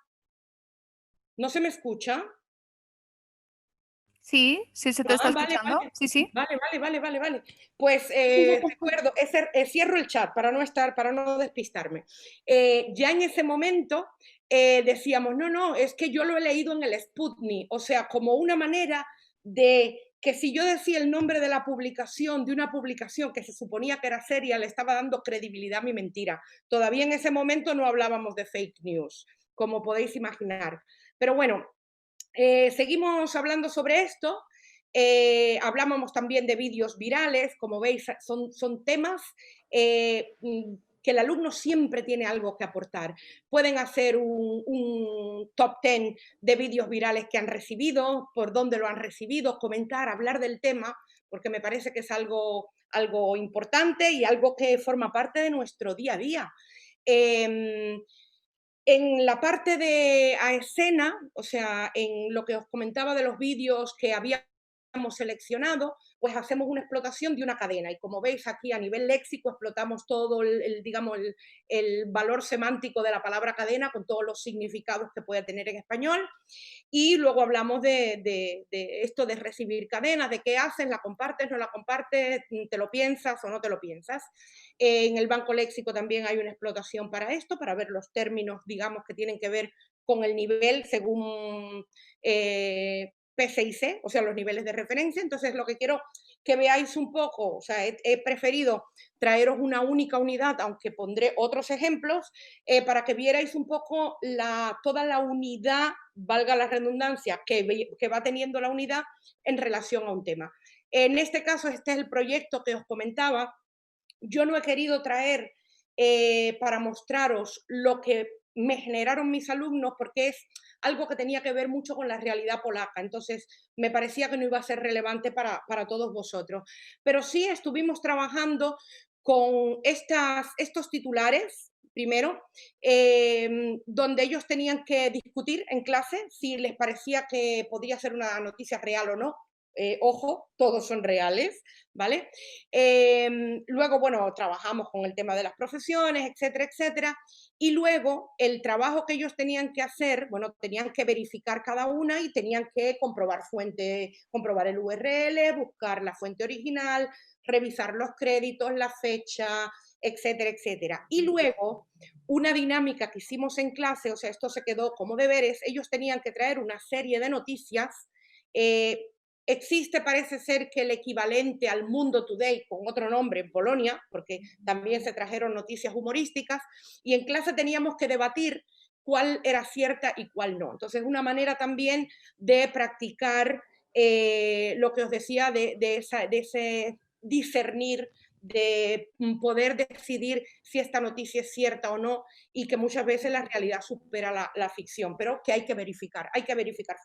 no se me escucha. Sí, sí se te está Vale, escuchando. vale. Sí, sí. Vale. Pues recuerdo, cierro el chat para no despistarme. Ya en ese momento decíamos, no, es que yo lo he leído en el Sputnik, o sea, como una manera de que si yo decía el nombre de la publicación, de una publicación que se suponía que era seria, le estaba dando credibilidad a mi mentira. Todavía en ese momento no hablábamos de fake news, como podéis imaginar. Pero bueno, seguimos hablando sobre esto. Hablábamos también de vídeos virales, como veis, son temas que el alumno siempre tiene algo que aportar. Pueden hacer un top 10 de vídeos virales que han recibido, por dónde lo han recibido, comentar, hablar del tema, porque me parece que es algo importante y algo que forma parte de nuestro día a día. En la parte de a escena, o sea, en lo que os comentaba de los vídeos que habíamos seleccionado, pues hacemos una explotación de una cadena y como veis aquí a nivel léxico explotamos todo digamos, el valor semántico de la palabra cadena con todos los significados que puede tener en español y luego hablamos de esto de recibir cadenas, de qué haces, la compartes, no la compartes, te lo piensas o no te lo piensas. En el banco léxico también hay una explotación para esto, para ver los términos, digamos, que tienen que ver con el nivel según P6C, o sea, los niveles de referencia. Entonces, lo que quiero que veáis un poco, o sea, he preferido traeros una única unidad, aunque pondré otros ejemplos, para que vierais un poco toda la unidad, valga la redundancia, que va teniendo la unidad en relación a un tema. En este caso, este es el proyecto que os comentaba. Yo no he querido traer para mostraros lo que me generaron mis alumnos porque es algo que tenía que ver mucho con la realidad polaca, entonces me parecía que no iba a ser relevante para todos vosotros. Pero sí estuvimos trabajando con estos titulares, primero, donde ellos tenían que discutir en clase si les parecía que podía ser una noticia real o no. ojo, todos son reales, ¿vale? Luego, bueno, trabajamos con el tema de las profesiones, etcétera, etcétera, y luego el trabajo que ellos tenían que hacer, bueno, tenían que verificar cada una y tenían que comprobar fuente, comprobar el URL, buscar la fuente original, revisar los créditos, la fecha, etcétera, etcétera. Y luego, una dinámica que hicimos en clase, o sea, esto se quedó como deberes, ellos tenían que traer una serie de noticias. Existe, parece ser, que el equivalente al Mundo Today, con otro nombre, en Polonia, porque también se trajeron noticias humorísticas, y en clase teníamos que debatir cuál era cierta y cuál no. Entonces, una manera también de practicar lo que os decía, de ese discernir, de poder decidir si esta noticia es cierta o no, y que muchas veces la realidad supera la ficción, pero que hay que verificar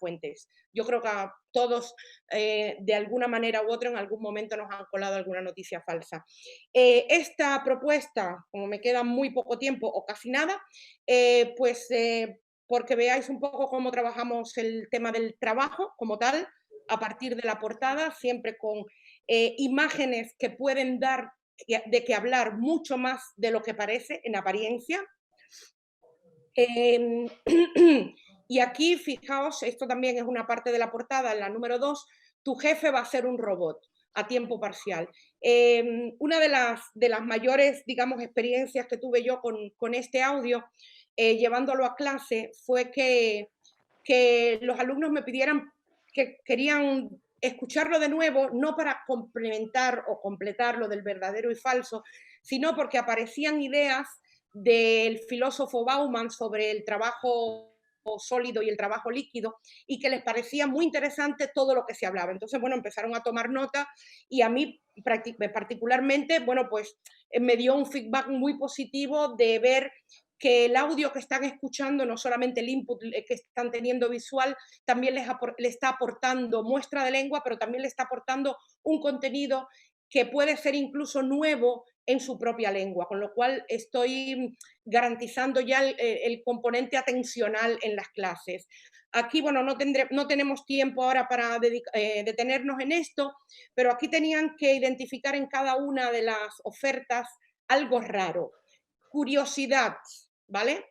fuentes. Yo creo que a todos, de alguna manera u otra, en algún momento nos han colado alguna noticia falsa. Esta propuesta, como me queda muy poco tiempo o casi nada, porque veáis un poco cómo trabajamos el tema del trabajo como tal, a partir de la portada, siempre con imágenes que pueden dar de qué hablar mucho más de lo que parece en apariencia. Y aquí, fijaos, esto también es una parte de la portada, en la número 2, tu jefe va a ser un robot a tiempo parcial. Una de las mayores, digamos, experiencias que tuve yo con este audio, llevándolo a clase, fue que los alumnos me pidieran que querían escucharlo de nuevo, no para complementar o completar lo del verdadero y falso, sino porque aparecían ideas del filósofo Bauman sobre el trabajo sólido y el trabajo líquido, y que les parecía muy interesante todo lo que se hablaba. Entonces, bueno, empezaron a tomar nota, y a mí particularmente, bueno, pues me dio un feedback muy positivo de ver que el audio que están escuchando, no solamente el input que están teniendo visual, también les está aportando muestra de lengua, pero también le está aportando un contenido que puede ser incluso nuevo en su propia lengua, con lo cual estoy garantizando ya el componente atencional en las clases. Aquí, bueno, no tenemos tiempo ahora para detenernos en esto, pero aquí tenían que identificar en cada una de las ofertas algo raro. Curiosidad, ¿vale?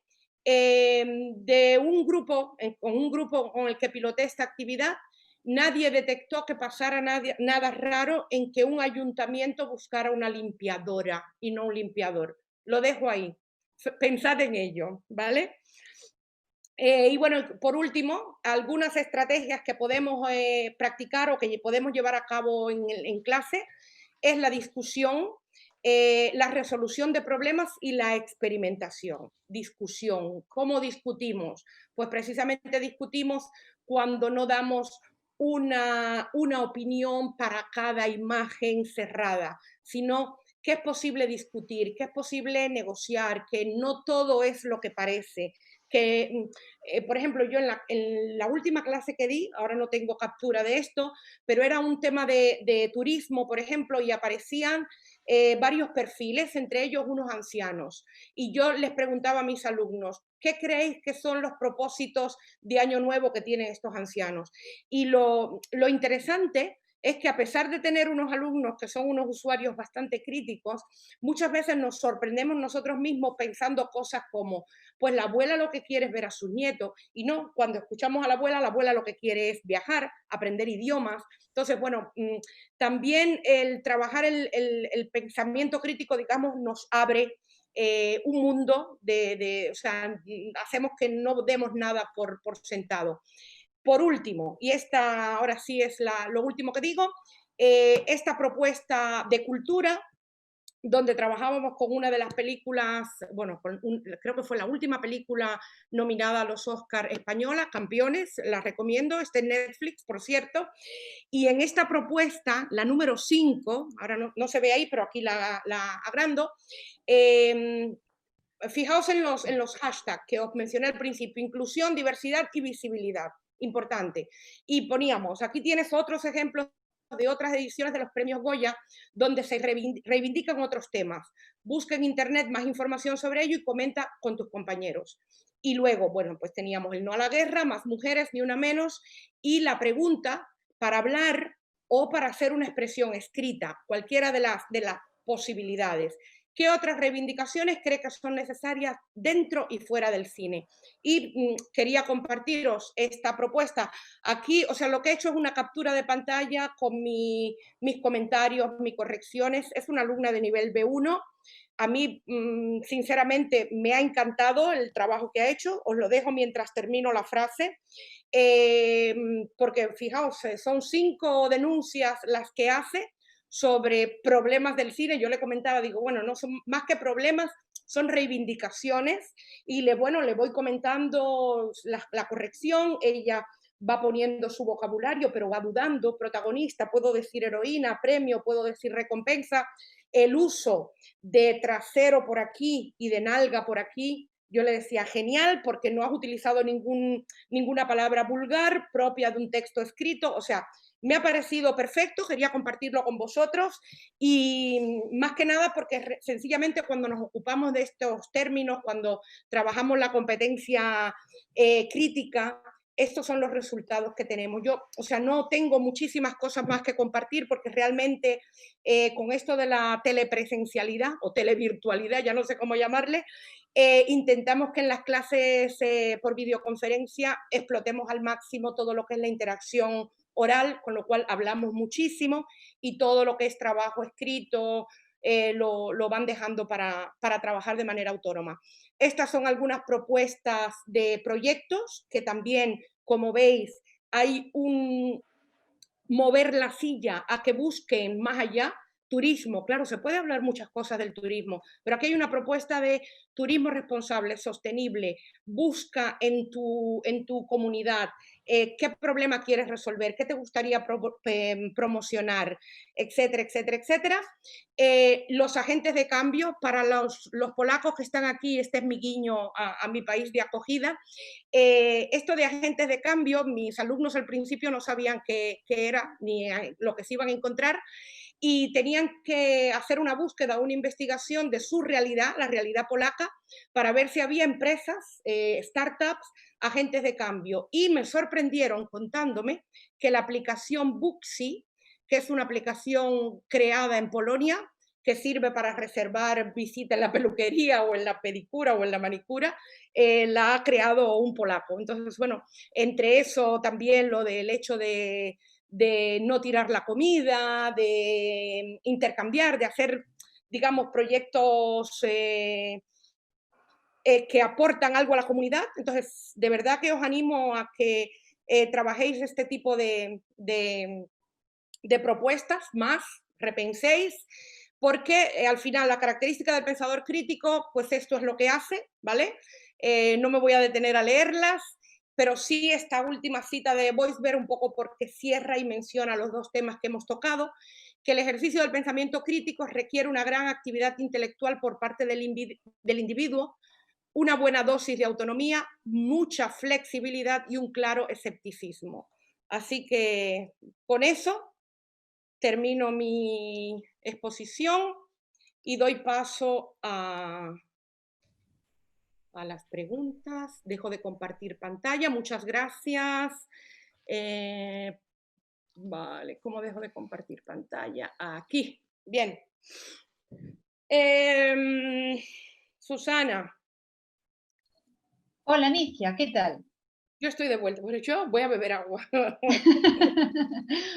De un grupo, con un grupo con el que piloté esta actividad, nadie detectó que pasara nada raro en que un ayuntamiento buscara una limpiadora y no un limpiador. Lo dejo ahí. Pensad en ello, ¿vale? Y bueno, por último, algunas estrategias que podemos practicar o que podemos llevar a cabo en clase es la discusión, la resolución de problemas y la experimentación. Discusión. ¿Cómo discutimos? Pues precisamente discutimos cuando no damos una opinión para cada imagen cerrada, sino que es posible discutir, que es posible negociar, que no todo es lo que parece. Que, por ejemplo, yo en la última clase que di, ahora no tengo captura de esto, pero era un tema de turismo, por ejemplo, y aparecían varios perfiles, entre ellos unos ancianos. Y yo les preguntaba a mis alumnos, ¿qué creéis que son los propósitos de Año Nuevo que tienen estos ancianos? Y lo interesante es que, a pesar de tener unos alumnos que son unos usuarios bastante críticos, muchas veces nos sorprendemos nosotros mismos pensando cosas como, pues la abuela lo que quiere es ver a sus nietos, y no, cuando escuchamos a la abuela lo que quiere es viajar, aprender idiomas. Entonces, bueno, también el trabajar el pensamiento crítico, digamos, nos abre un mundo o sea, hacemos que no demos nada por sentado. Por último, y esta ahora sí es lo último que digo, esta propuesta de cultura, donde trabajábamos con una de las películas, bueno, creo que fue la última película nominada a los Oscar española, Campeones, la recomiendo, está en Netflix, por cierto, y en esta propuesta, la número 5, ahora no se ve ahí, pero aquí la agrando, fijaos en los hashtags que os mencioné al principio, inclusión, diversidad y visibilidad, importante. Y poníamos, aquí tienes otros ejemplos de otras ediciones de los premios Goya, donde se reivindican otros temas. Busca en internet más información sobre ello y comenta con tus compañeros. Y luego, bueno, pues teníamos el no a la guerra, más mujeres, ni una menos, y la pregunta para hablar o para hacer una expresión escrita, cualquiera de las posibilidades. ¿Qué otras reivindicaciones cree que son necesarias dentro y fuera del cine? Y quería compartiros esta propuesta. Aquí, o sea, lo que he hecho es una captura de pantalla con mis comentarios, mis correcciones. Es una alumna de nivel B1. A mí, sinceramente, me ha encantado el trabajo que ha hecho. Os lo dejo mientras termino la frase. Porque, fijaos, son 5 denuncias las que hace sobre problemas del cine. Yo le comentaba, digo, bueno, no son más que problemas, son reivindicaciones, y le voy comentando la corrección. Ella va poniendo su vocabulario, pero va dudando: protagonista, puedo decir heroína; premio, puedo decir recompensa; el uso de trasero por aquí y de nalga por aquí. Yo le decía, genial, porque no has utilizado ninguna palabra vulgar propia de un texto escrito. O sea, me ha parecido perfecto, quería compartirlo con vosotros, y más que nada porque sencillamente cuando nos ocupamos de estos términos, cuando trabajamos la competencia crítica, estos son los resultados que tenemos. Yo, o sea, no tengo muchísimas cosas más que compartir, porque realmente con esto de la telepresencialidad o televirtualidad, ya no sé cómo llamarle, intentamos que en las clases por videoconferencia explotemos al máximo todo lo que es la interacción oral, con lo cual hablamos muchísimo, y todo lo que es trabajo escrito lo van dejando para trabajar de manera autónoma. Estas son algunas propuestas de proyectos que también, como veis, hay un mover la silla a que busquen más allá. Turismo, claro, se puede hablar muchas cosas del turismo, pero aquí hay una propuesta de turismo responsable, sostenible. Busca en tu comunidad qué problema quieres resolver, qué te gustaría promocionar, etcétera, etcétera, etcétera. Los agentes de cambio, para los polacos que están aquí, este es mi guiño a mi país de acogida. Esto de agentes de cambio, mis alumnos al principio no sabían qué era ni lo que se iban a encontrar, y tenían que hacer una búsqueda, una investigación de su realidad, la realidad polaca, para ver si había empresas, startups, agentes de cambio. Y me sorprendieron contándome que la aplicación Booksy, que es una aplicación creada en Polonia, que sirve para reservar visita en la peluquería o en la pedicura o en la manicura, la ha creado un polaco. Entonces, bueno, entre eso también lo del hecho de no tirar la comida, de intercambiar, de hacer, digamos, proyectos que aportan algo a la comunidad. Entonces, de verdad que os animo a que trabajéis este tipo de propuestas más, repenséis, porque al final la característica del pensador crítico, pues esto es lo que hace, ¿vale? No me voy a detener a leerlas, pero sí esta última cita de Voisberg un poco porque cierra y menciona los dos temas que hemos tocado, que el ejercicio del pensamiento crítico requiere una gran actividad intelectual por parte del individuo, una buena dosis de autonomía, mucha flexibilidad y un claro escepticismo. Así que con eso termino mi exposición y doy paso a las preguntas. Dejo de compartir pantalla. Muchas gracias. Vale, ¿cómo dejo de compartir pantalla? Aquí. Bien. Susana. Hola, Nicia, ¿qué tal? Yo estoy de vuelta, pero yo voy a beber agua.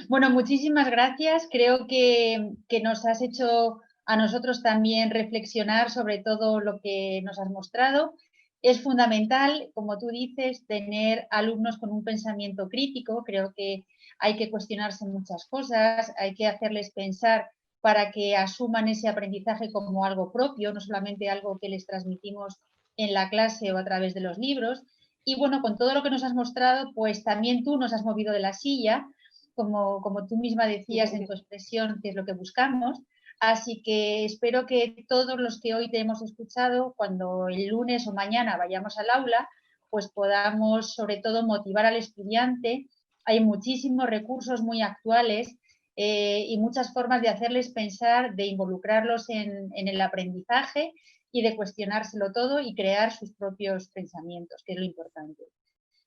Bueno, muchísimas gracias. Creo que nos has hecho a nosotros también reflexionar sobre todo lo que nos has mostrado. Es fundamental, como tú dices, tener alumnos con un pensamiento crítico. Creo que hay que cuestionarse muchas cosas, hay que hacerles pensar para que asuman ese aprendizaje como algo propio, no solamente algo que les transmitimos en la clase o a través de los libros. Y bueno, con todo lo que nos has mostrado, pues también tú nos has movido de la silla, como tú misma decías en tu expresión, que es lo que buscamos. Así que espero que todos los que hoy te hemos escuchado, cuando el lunes o mañana vayamos al aula, pues podamos sobre todo motivar al estudiante. Hay muchísimos recursos muy actuales y muchas formas de hacerles pensar, de involucrarlos en el aprendizaje y de cuestionárselo todo y crear sus propios pensamientos, que es lo importante.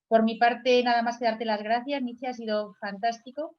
Por mi parte, nada más que darte las gracias, Nicia, ha sido fantástico.